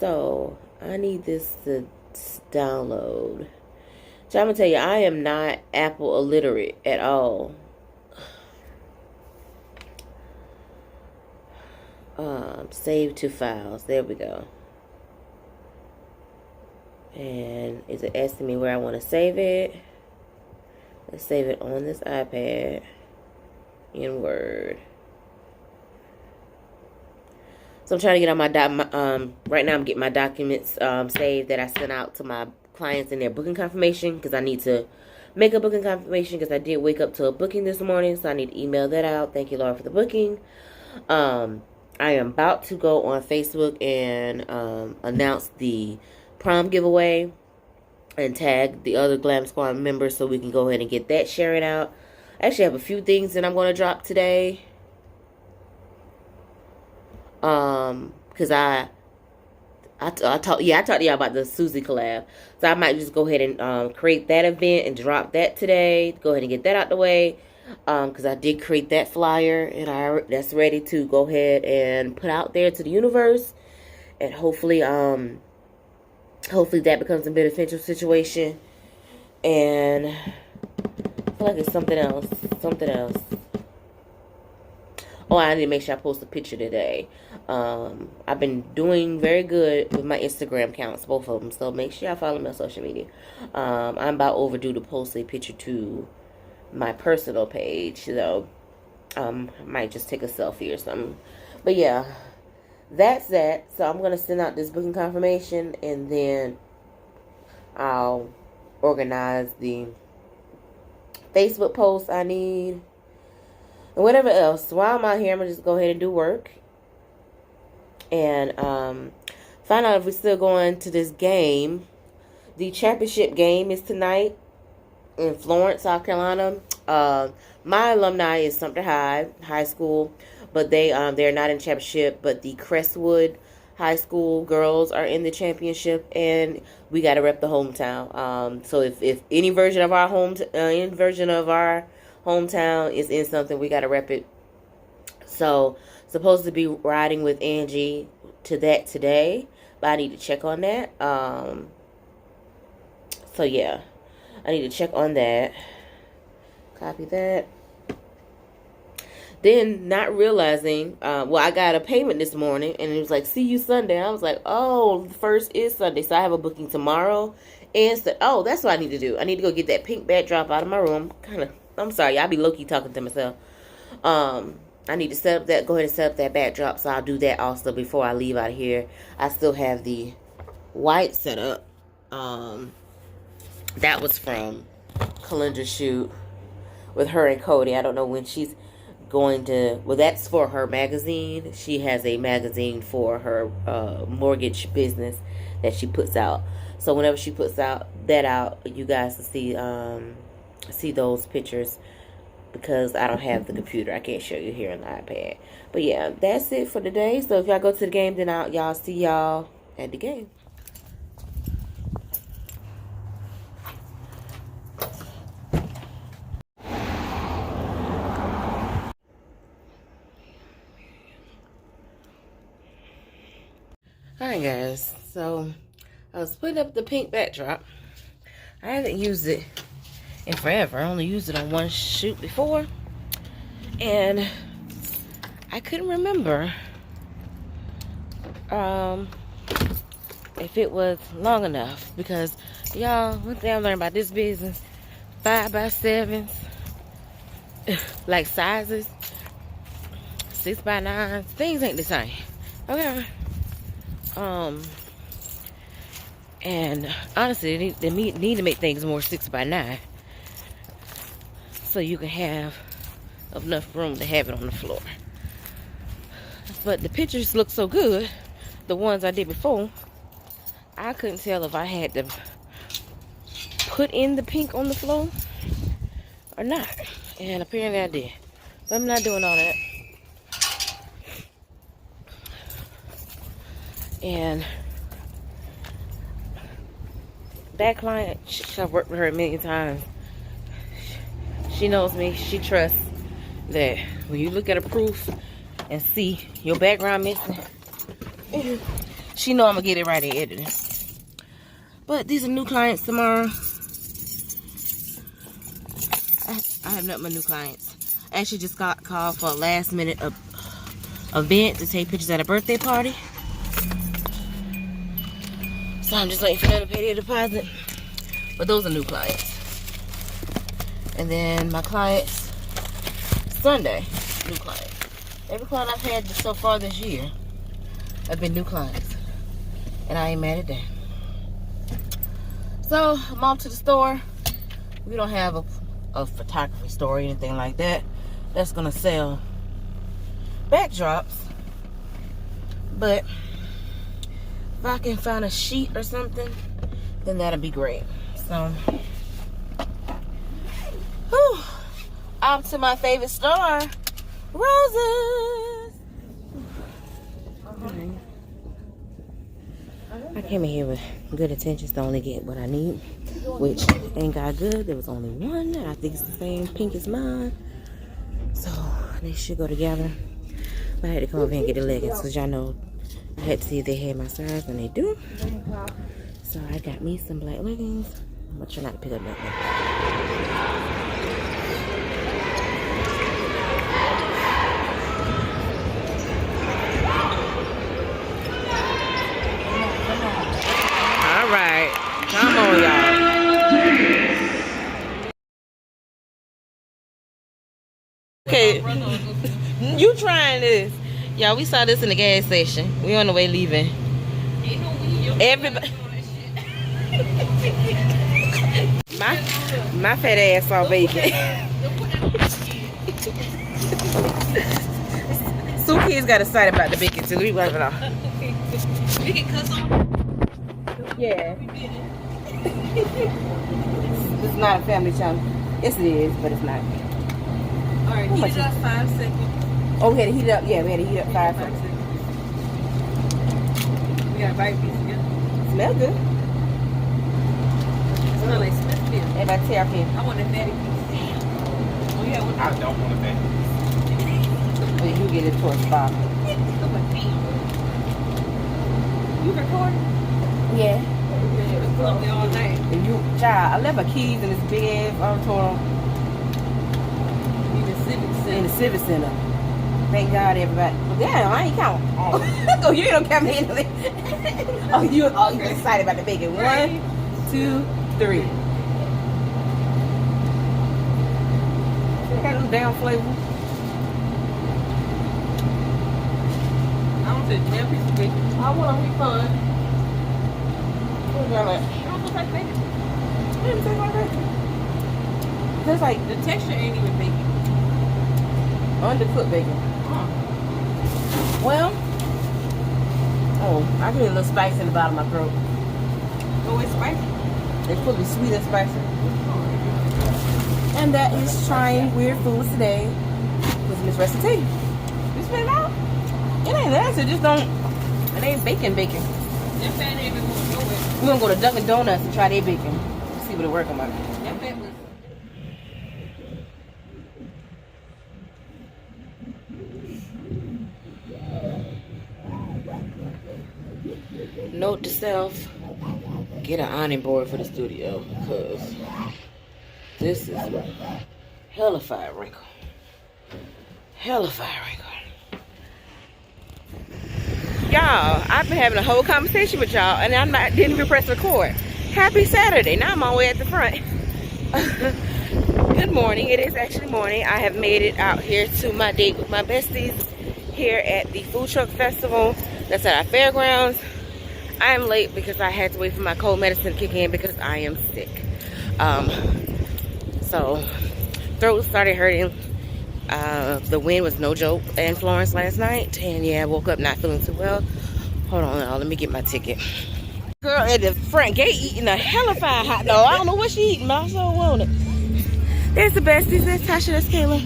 So I need this to download. So I'm gonna tell you, I am not Apple illiterate at all. Save to files. There we go. And is it asking me where I want to save it? Let's save it on this iPad in Word. So I'm trying to get on my right now I'm getting my documents saved that I sent out to my clients in their booking confirmation, because I need to make a booking confirmation because I did wake up to a booking this morning, so I need to email that out. Thank you, Lord, for the booking. I am about to go on Facebook and announce the prom giveaway and tag the other Glam Squad members so we can go ahead and get that sharing out. I actually have a few things that I'm going to drop today. Because I talked to y'all about the Susie collab. So I might just go ahead and create that event and drop that today. Go ahead and get that out the way. Because I did create that flyer, and that's ready to go ahead and put out there to the universe, and hopefully that becomes a beneficial situation. And I feel like it's something else. Oh, I need to make sure I post a picture today. I've been doing very good with my Instagram accounts, both of them. So make sure y'all follow me on social media. I'm about overdue to post a picture to my personal page, so I might just take a selfie or something. But yeah, that's that. So I'm gonna send out this booking confirmation, and then I'll organize the Facebook posts I need. And whatever else. While I'm out here, I'm going to just go ahead and do work. And find out if we're still going to this game. The championship game is tonight in Florence, South Carolina. My alumni is Sumter High School, but they're not in championship. But the Crestwood High School girls are in the championship, and we got to rep the hometown. So if any version of our hometown is in something, we got to rep it. So supposed to be riding with Angie to that today, but I need to check on that. So yeah, I need to check on that. Copy that. Then, not realizing, I got a payment this morning, and it was like, see you Sunday. I was like, oh, the first is Sunday, so I have a booking tomorrow. And oh, that's what I need to do. I need to go get that pink backdrop out of my room. I'm sorry, I'll be low-key talking to myself. I need to set up go ahead and set up that backdrop, so I'll do that also before I leave out of here. I still have the white set up. That was from Calendar's shoot with her and Cody. I don't know when she's going to, that's for her magazine. She has a magazine for her mortgage business that she puts out. So whenever she puts that out, you guys will see those pictures, because I don't have the computer. I can't show you here on the iPad. But yeah, that's it for today. So if y'all go to the game, then y'all see y'all at the game. Alright guys, so I was putting up the pink backdrop. I haven't used it in forever. I only used it on one shoot before, and I couldn't remember if it was long enough, because y'all, one thing I learned about this business, 5x7s, like sizes, 6x9s, things ain't the same. Okay. And honestly, they need to make things more 6x9, so you can have enough room to have it on the floor. But the pictures look so good, the ones I did before, I couldn't tell if I had to put in the pink on the floor or not. And apparently I did. But I'm not doing all that. And that client, I've worked with her a million times. She knows me. She trusts that when you look at a proof and see your background missing, she know I'm gonna get it right in editing. But these are new clients tomorrow. I have nothing but new clients. I actually just got called for a last minute event to take pictures at a birthday party. So I'm just waiting for them to pay their deposit. But those are new clients. And then my clients, Sunday, new clients. Every client I've had so far this year have been new clients. And I ain't mad at that. So I'm off to the store. We don't have a photography store or anything like that that's gonna sell backdrops. But if I can find a sheet or something, then that'll be great. So, whew, off to my favorite store, roses. I came in here with good intentions to only get what I need, which ain't got good. There was only one, and I think it's the same pink as mine. So, they should go together. But I had to come over here and get the leggings, because y'all know I had to see if they had my size, and they do. So I got me some black leggings. I'm gonna try not to pick up nothing. All right, come on, y'all. Okay, you trying this? Y'all, we saw this in the gas station. We on the way leaving. Everybody. My fat ass saw bacon. Suki's got excited about the bacon too. We wipe it off. We can cuss on. Yeah. This is not a family channel. Yes, it is, but it's not. Alright, heat it up 5 seconds. Oh, we had to heat it up. Yeah, we had to heat it up 5 seconds. We got bite piece together. Smell good. Smell like Smithfield. Everybody tear up here. I want a fatty piece. Oh, yeah, what I don't want to bet. Oh, you get it towards the bottom. You recording? Yeah. You was lovely all night. And you, child, I left my keys in this big ass auditorium In the Civic Center. in the Civic Center. Thank God, everybody. Well, damn, I ain't count. Oh, you don't count me in the Oh, you excited about the bacon. 1, 2, 3. Got them damn flavor. I don't say damn piece of bacon. I want a refund. What is that like? It don't look like bacon. It doesn't taste like bacon. Tastes like The texture ain't even bacon. undercooked bacon. Well, oh, I get a little spice in the bottom of my throat. Oh, it's spicy. It's supposed to be sweet and spicy. And that is trying weird foods today with MissRessaT. You spit it out? It ain't nasty, just don't. It ain't bacon. That fat ain't even going nowhere. We're gonna go to Dunkin' Donuts and try their bacon. See what it work on my. That fat was. Note to self: get an ironing board for the studio, because this is hellified wrinkle. Hellified wrinkle. Y'all, I've been having a whole conversation with y'all, and didn't even press record. Happy Saturday. Now I'm all the way at the front. Good morning. It is actually morning. I have made it out here to my date with my besties here at the food truck festival that's at our fairgrounds. I am late because I had to wait for my cold medicine to kick in because I am sick. So throat started hurting. The wind was no joke in Florence last night, and yeah, I woke up not feeling too well. Hold on now, let me get my ticket. Girl at the front gate eating a hellified hot dog. I don't know what she eating, but I so want it. There's the besties. There's Tasha. That's Kayla.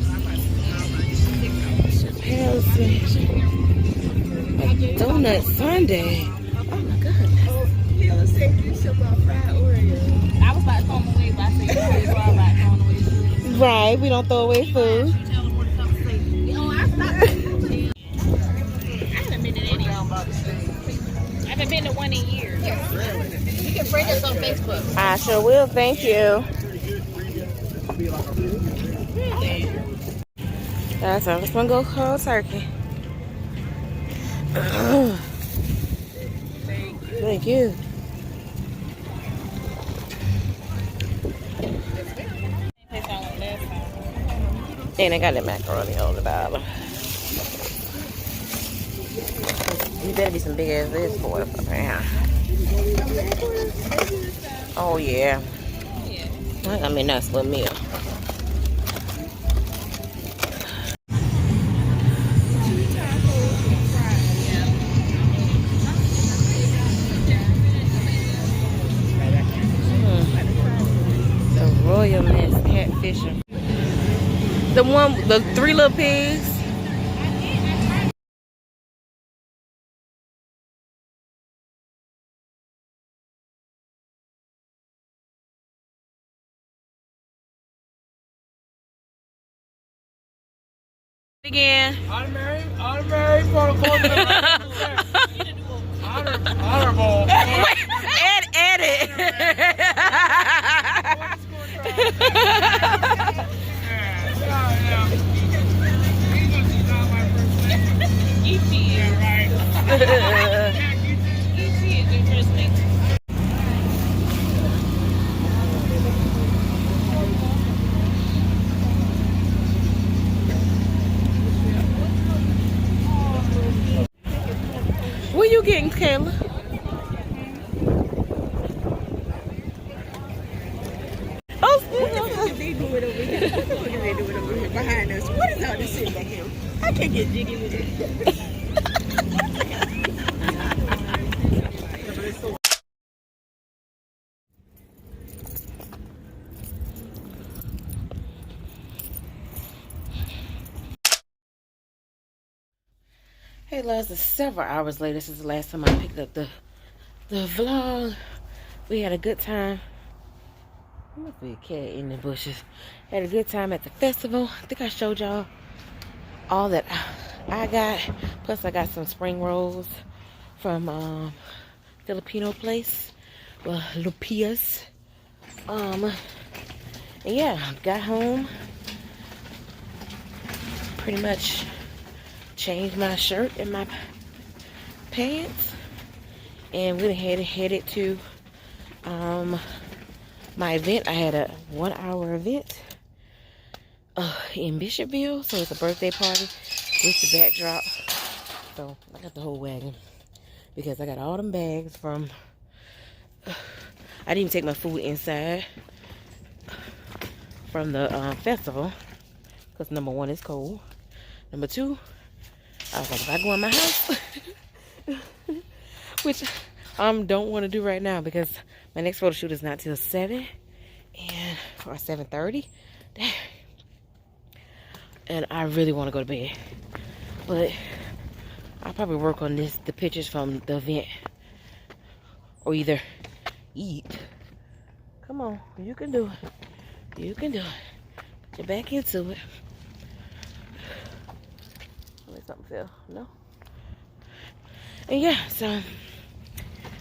A donut sundae. Oh my goodness. I was about to throw them away, but I said, you know, about throwing away food. Right, we don't throw away food. Tell them what to come say. You know, I haven't been to any. I haven't been to one in years. You can friend us on Facebook. I sure will. Thank you. That's all. Let's go cold turkey. Thank you. And I got that macaroni on the bottom. You better be some big ass this for it. Oh yeah. I got me a nice little meal. The Royal Mess catfishing. The 3 little pigs. Again. Honorary protocol. Honorable. Edit. What are you getting, Kayla? can get jiggy with it. Hey, loves, it's several hours later since the last time I picked up the vlog. We had a good time. There must be a cat in the bushes. Had a good time at the festival. I think I showed y'all all that I got. Plus, I got some spring rolls from Filipino place, well, Lupia's. And yeah, got home. Pretty much changed my shirt and my pants, and went ahead and headed to my event. I had a 1-hour event in Bishopville, so it's a birthday party with the backdrop. So I got the whole wagon because I got all them bags from I didn't even take my food inside from the festival because number one, it's cold. Number two, I was like, if I go in my house, which I don't want to do right now because my next photo shoot is not till 7 or 7:30. And I really want to go to bed. But I'll probably work on the pictures from the event. Or either eat. Come on, you can do it. You can do it. Put your back into it. Something fell. No. And yeah, so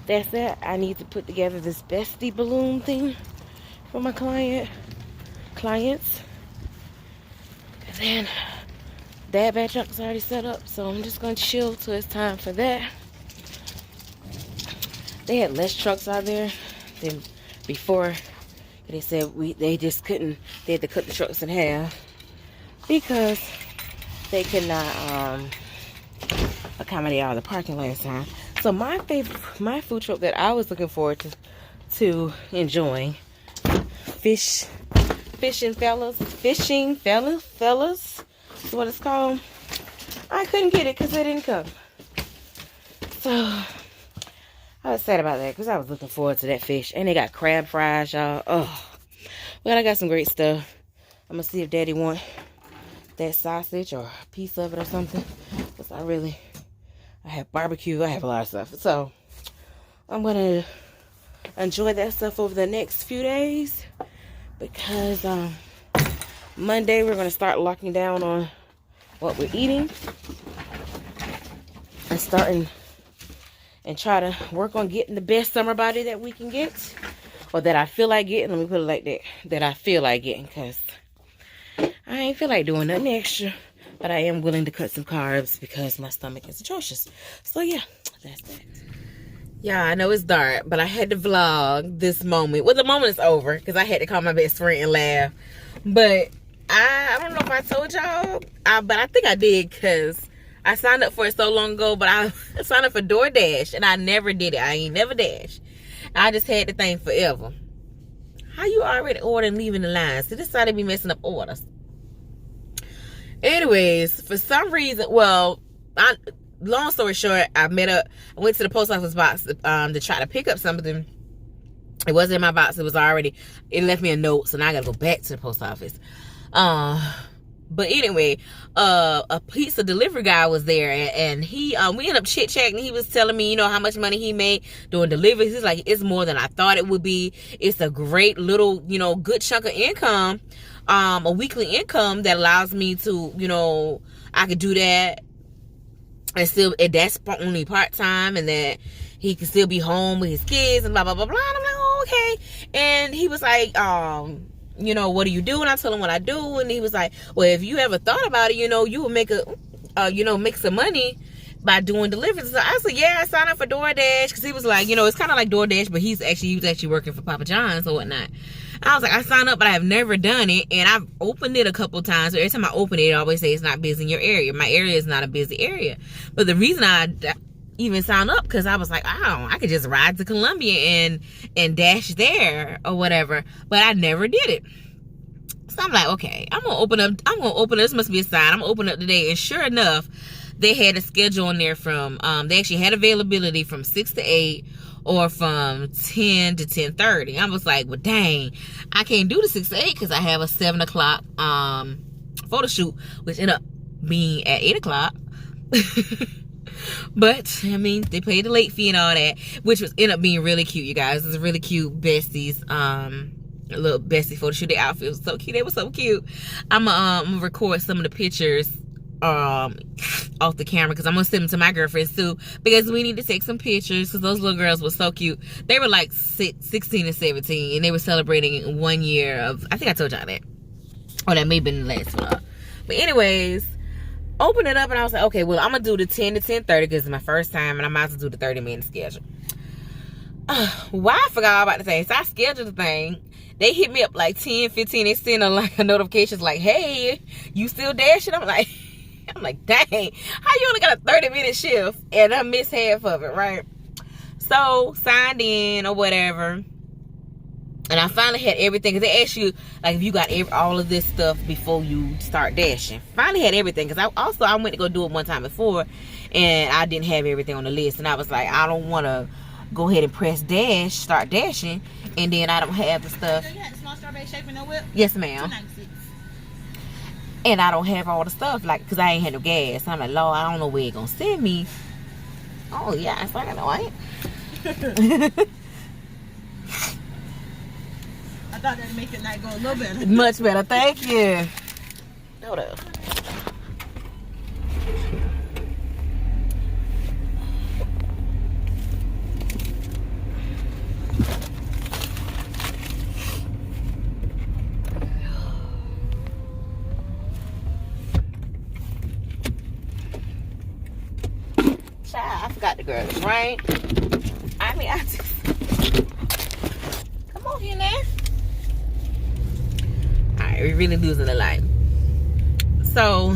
that's that. I need to put together this bestie balloon thing for my clients. And then that batch is already set up, so I'm just gonna chill till it's time for that. They had less trucks out there than before. They said they just couldn't. They had to cut the trucks in half because they could not accommodate all the parking last time. So my food truck that I was looking forward to enjoying, fishing fellas, is what it's called. I couldn't get it because they didn't come. So I was sad about that because I was looking forward to that fish, and they got crab fries, y'all. Oh, well, I got some great stuff. I'm gonna see if Daddy want that sausage or a piece of it or something, because I have barbecue, I have a lot of stuff, so I'm gonna enjoy that stuff over the next few days, because Monday we're gonna start locking down on what we're eating and try to work on getting the best summer body that we can get, or that I feel like getting. Let me put it like that I feel like getting, because I ain't feel like doing nothing extra, but I am willing to cut some carbs because my stomach is atrocious. So yeah, that's that. Yeah, I know it's dark, but I had to vlog this moment. Well, the moment is over because I had to call my best friend and laugh. But I don't know if I told y'all, but I think I did, because I signed up for it so long ago, but I signed up for DoorDash and I never did it. I ain't never dashed. I just had the thing forever. How you already ordering, leaving the line? So this started be messing up orders. Anyways, for some reason, long story short, I went to the post office box to try to pick up something. It wasn't in my box. It left me a note, so now I gotta go back to the post office. But anyway, a pizza delivery guy was there, and he we ended up chit-chatting. He was telling me, how much money he made doing deliveries. He's like, it's more than I thought it would be. It's a great little, good chunk of income, a weekly income that allows me to, I could do that and that's only part-time, and that he can still be home with his kids and blah, blah, blah, blah. And I'm like, oh, okay. And he was like, what do you do? And I told him what I do. And he was like, well, if you ever thought about it, you would make make some money by doing deliveries. So I said, yeah, I signed up for DoorDash, because he was like, it's kind of like DoorDash, but he was actually working for Papa John's or whatnot. I was like, I signed up, but I have never done it, and I've opened it a couple times. So every time I open it, I always say it's not busy in your area. My area is not a busy area. But the reason I even signed up, because I was like, I could just ride to Columbia and dash there or whatever. But I never did it. So I'm like, okay, I'm gonna open up. This must be a sign. I'm gonna open up today. And sure enough, they had a schedule on there from, they actually had availability from 6 to 8 or from 10 to 10:30. I was like, well, dang, I can't do the 6 to 8 because I have a 7 o'clock photo shoot, which ended up being at 8 o'clock. But I mean, they paid the late fee and all that, which ended up being really cute, you guys. It was a really cute Besties, a little Bestie photo shoot. Their outfit was so cute. They were so cute. I'm gonna record some of the pictures off the camera because I'm gonna send them to my girlfriends too, because we need to take some pictures because those little girls were so cute. They were like 16 and 17, and they were celebrating 1 year of, I think I told y'all that, or that may have been the last vlog. But anyways, open it up and I was like, okay, well, I'm gonna do the 10 to 10:30 because it's my first time, and I might as well do the 30-minute schedule. Why I forgot all about the thing. So I scheduled the thing. They hit me up like 10, 15. They send a notifications like, hey, you still dashing? I'm like, dang, how you only got a 30-minute shift and I missed half of it, right? So signed in or whatever, and I finally had everything, because they ask you like if you got all of this stuff before you start dashing. Finally had everything, because I went to go do it one time before and I didn't have everything on the list, and I was like, I don't want to go ahead and press dash, start dashing, and then I don't have the stuff. You had the small strawberry shake with no whip? Yes, ma'am. $2.96. And I don't have all the stuff, like, because I ain't had no gas. I'm like, Lord, I don't know where it's going to send me. Oh, yeah, it's like, I know I ain't. I thought that'd make your night go a little better. Much better, thank you. Hold up. I forgot the girl, right? I mean, I just... Come on here now. Alright, we're really losing the light. So,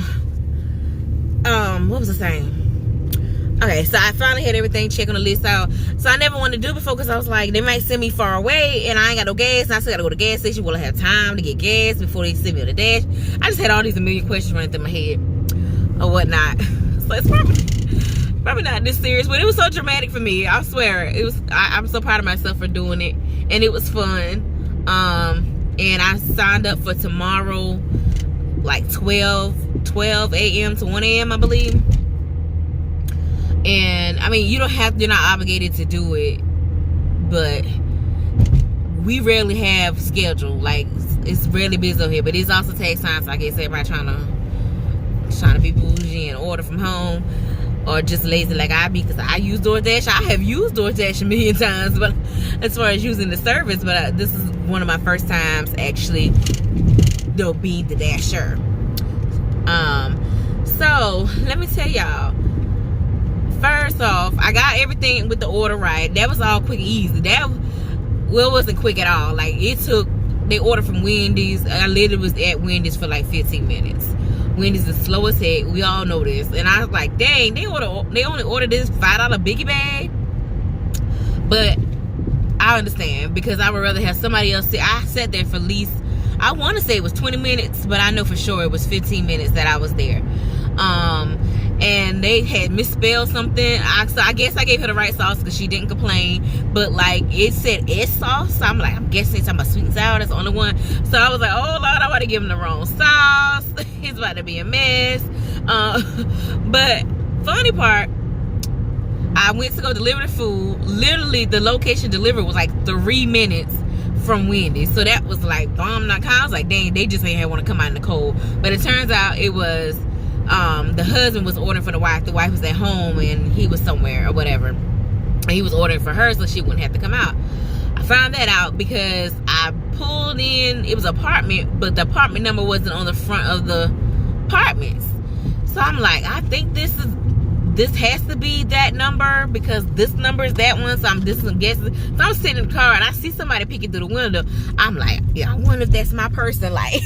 what was I saying? Okay, so I finally had everything checked on the list out. So I never wanted to do it before because I was like, they might send me far away and I ain't got no gas, and I still gotta go to the gas station. Will I have time to get gas before they send me on the dash? I just had all these a million questions running through my head or whatnot. So it's probably not this serious, but it was so dramatic for me. I swear, it was. I'm so proud of myself for doing it, and it was fun. And I signed up for tomorrow, like 12 a.m. to 1 a.m. I believe. And I mean, you're not obligated to do it, but we rarely have schedule. Like, it's rarely busy over here, but it's also tax time, so I guess everybody trying to be bougie and order from home. Or just lazy like I be, because I use DoorDash. I have used DoorDash a million times, but as far as using the service, but this is one of my first times actually being the dasher. So let me tell y'all. First off, I got everything with the order right. That was all quick and easy. It wasn't quick at all. Like, they ordered from Wendy's. I literally was at Wendy's for like 15 minutes. Wendy's is slow as heck. We all know this. And I was like, dang, they only ordered this $5 biggie bag. But I understand, because I would rather have somebody else sit. I sat there for at least, I want to say it was 20 minutes, but I know for sure it was 15 minutes that I was there. And they had misspelled something. So I guess I gave her the right sauce because she didn't complain. But like, it said S sauce. So I'm like, I'm guessing it's talking about sweet and sour. That's the only one. So I was like, oh Lord, I want to give them the wrong sauce. It's about to be a mess. But funny part, I went to go deliver the food. Literally, the location delivered was like 3 minutes from Wendy's. So that was like, bomb. I was like, dang, they just ain't want to come out in the cold. But it turns out it was, the husband was ordering for the wife. The wife was at home and he was somewhere or whatever. And he was ordering for her so she wouldn't have to come out. I found that out because I pulled in, it was an apartment, but the apartment number wasn't on the front of the apartments. So I'm like, I think this has to be that number because this number is that one. So I'm guessing. So I'm sitting in the car and I see somebody peeking through the window. I'm like, yeah, I wonder if that's my person. Like,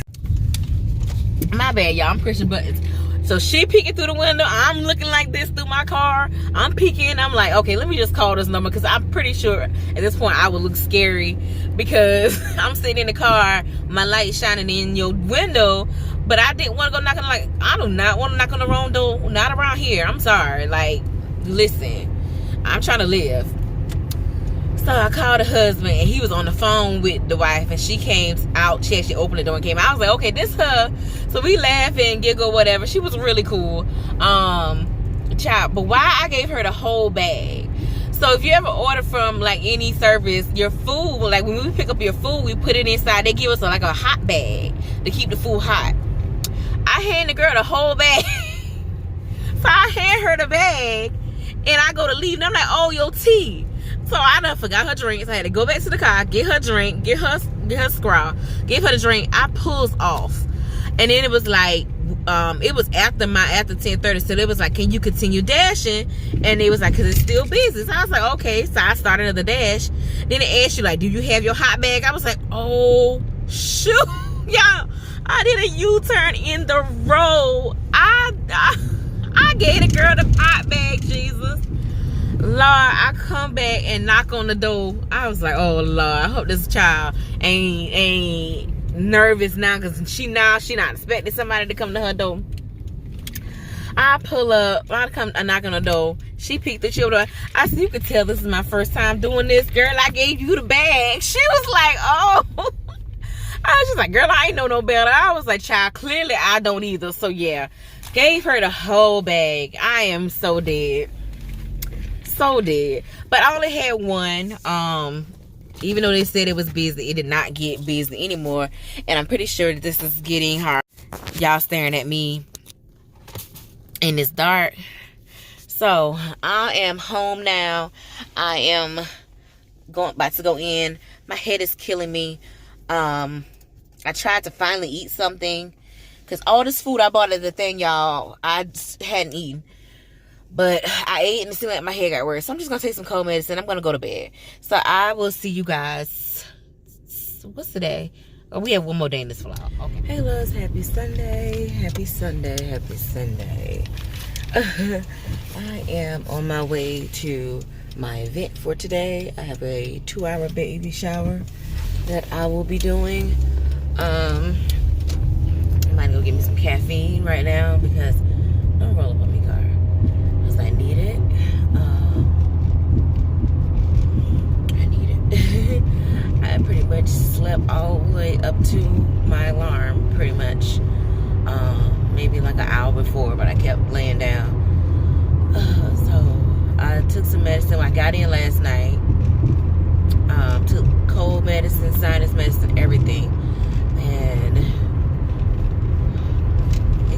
my bad, y'all. I'm pushing buttons. So she peeking through the window. I'm looking like this through my car. I'm peeking. I'm like, okay, let me just call this number, because I'm pretty sure at this point I would look scary, because I'm sitting in the car, my light shining in your window, but I didn't want to go knocking. Like, I do not want to knock on the wrong door. Not around here. I'm sorry. Like, listen, I'm trying to live. So I called the husband, and he was on the phone with the wife, and she came out. She actually opened the door and came out. I was like, okay, this her. So we laugh and giggle, whatever. She was really cool. Child, but why I gave her the whole bag. So if you ever order from like any service, your food, like when we pick up your food, we put it inside. They give us like a hot bag to keep the food hot. I hand the girl the whole bag. So I hand her the bag, and I go to leave, and I'm like, oh, your tea. So I done forgot her drink. So I had to go back to the car, get her drink, get her scrawl, give her the drink. I pulls off, and then it was like, it was after 10:30. So it was like, can you continue dashing? And it was like, cause it's still busy. So I was like, okay. So I started another dash. Then it asked you like, do you have your hot bag? I was like, oh shoot, y'all! I did a U-turn in the road. I gave the girl the hot bag, Jesus. Lord, I come back and knock on the door. I was like, oh Lord, I hope this child ain't nervous now, because she not expecting somebody to come to her door. I pull up, I knock on the door. She peeked the door. I said, you could tell this is my first time doing this, girl. I gave you the bag. She was like, oh. I was just like, girl, I ain't know no better. I was like, child, clearly I don't either. So yeah, gave her the whole bag. I am so dead. So dead. But I only had one. Even though they said it was busy, it did not get busy anymore. And I'm pretty sure that this is getting hard. Y'all staring at me in this dark. So I am home now. I am about to go in. My head is killing me. I tried to finally eat something, because all this food I bought at the thing, y'all, I just hadn't eaten. But I ate, and it seemed like my head got worse. So I'm just going to take some cold medicine. I'm going to go to bed. So I will see you guys. What's today? Oh, we have one more day in this vlog. Okay. Hey, loves. Happy Sunday. Happy Sunday. Happy Sunday. I am on my way to my event for today. I have a 2-hour baby shower that I will be doing. I might go get me some caffeine right now, because don't roll up on me, car. I need it. I need it. I pretty much slept all the way up to my alarm, pretty much. Maybe like an hour before, but I kept laying down. So I took some medicine. I got in last night. Took cold medicine, sinus medicine, everything. And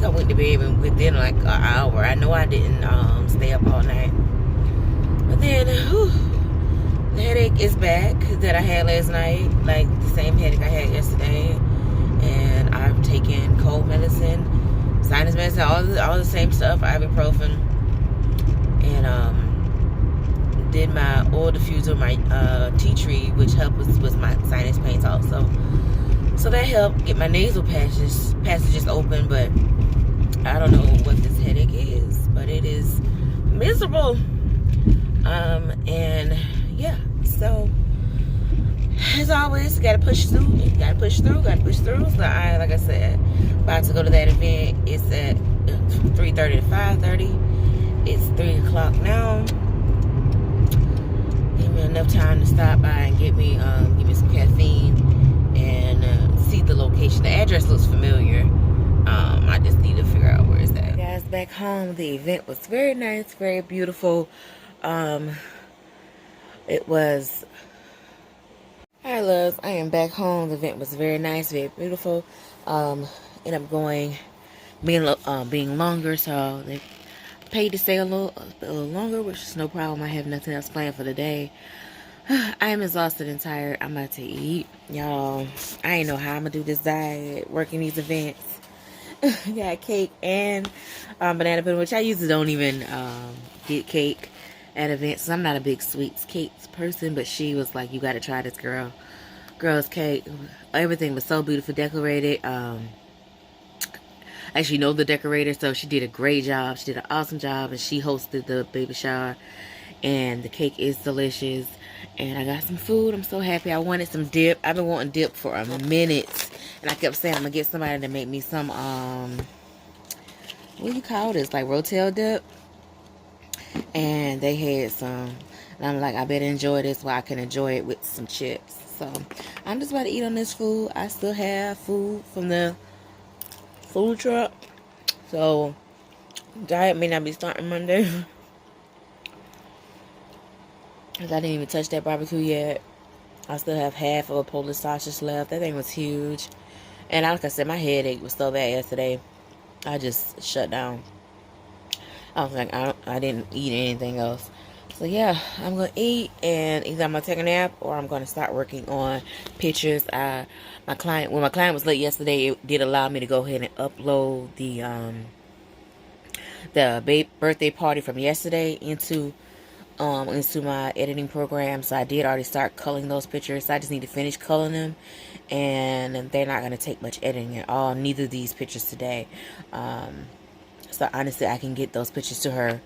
I went to bed within like an hour. I know I didn't stay up all night. But then, the headache is back that I had last night. Like the same headache I had yesterday. And I've taken cold medicine, sinus medicine, all the same stuff, ibuprofen. And did my oil diffuser, my tea tree, which helped with my sinus pains also. So that helped get my nasal passages open, but I don't know what this headache is, but it is miserable. And yeah, so as always, gotta push through. Gotta push through. So I, like I said, about to go to that event. It's at 3:30 to 5:30. It's 3 o'clock now. Give me enough time to stop by and get me some caffeine and see the location. The address looks familiar. I just need to figure out where it's at. Guys, back home, the event was very nice, very beautiful. It was. Hi, loves. I am back home. The event was very nice, very beautiful. Ended up being longer, so they paid to stay a little longer, which is no problem. I have nothing else planned for the day. I am exhausted and tired. I'm about to eat, y'all. I ain't know how I'm gonna do this diet, working these events. Got cake and banana pudding, which I usually don't even get cake at events. I'm not a big sweets cakes person, but she was like, you got to try this girl's cake. Everything was so beautiful, decorated. actually know the decorator, so she did a great job. She did an awesome job, and she hosted the baby shower. And the cake is delicious. And I got some food. I'm so happy. I wanted some dip. I've been wanting dip for a minute. And I kept saying I'm going to get somebody to make me some, what do you call this? Like Rotel dip. And they had some. And I'm like, I better enjoy this while I can enjoy it with some chips. So I'm just about to eat on this food. I still have food from the food truck. So diet may not be starting Monday. Because I didn't even touch that barbecue yet. I still have half of a Polish sausage left. That thing was huge. And like I said, my headache was so bad yesterday. I just shut down. I was like, I didn't eat anything else. So yeah, I'm going to eat. And either I'm going to take a nap or I'm going to start working on pictures. When my client was late yesterday, it did allow me to go ahead and upload the birthday party from yesterday into my editing program. So I did already start coloring those pictures. So I just need to finish coloring them, and they're not going to take much editing at all. Neither of these pictures today. So honestly, I can get those pictures to her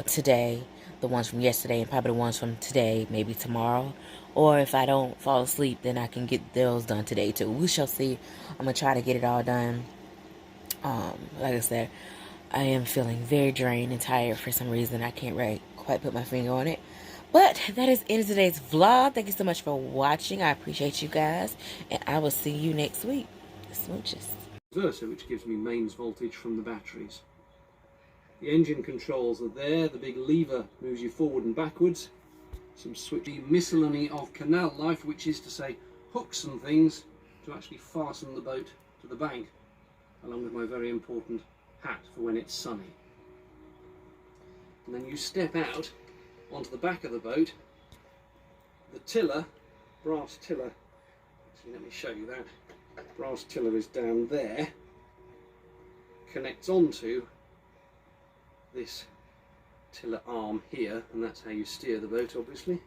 today, the ones from yesterday, and probably the ones from today, maybe tomorrow. Or if I don't fall asleep, then I can get those done today too. We shall see. I'm gonna try to get it all done. Like I said, I am feeling very drained and tired for some reason. I can't quite put my finger on it. But that is the end of today's vlog. Thank you so much for watching. I appreciate you guys. And I will see you next week. Smooches. Inverter, which gives me mains voltage from the batteries. The engine controls are there. The big lever moves you forward and backwards. Some switchy miscellany of canal life, which is to say hooks and things to actually fasten the boat to the bank, along with my very important hat for when it's sunny. And then you step out onto the back of the boat. The tiller, brass tiller, actually let me show you that. Brass tiller is down there, connects onto this tiller arm here, and that's how you steer the boat, obviously.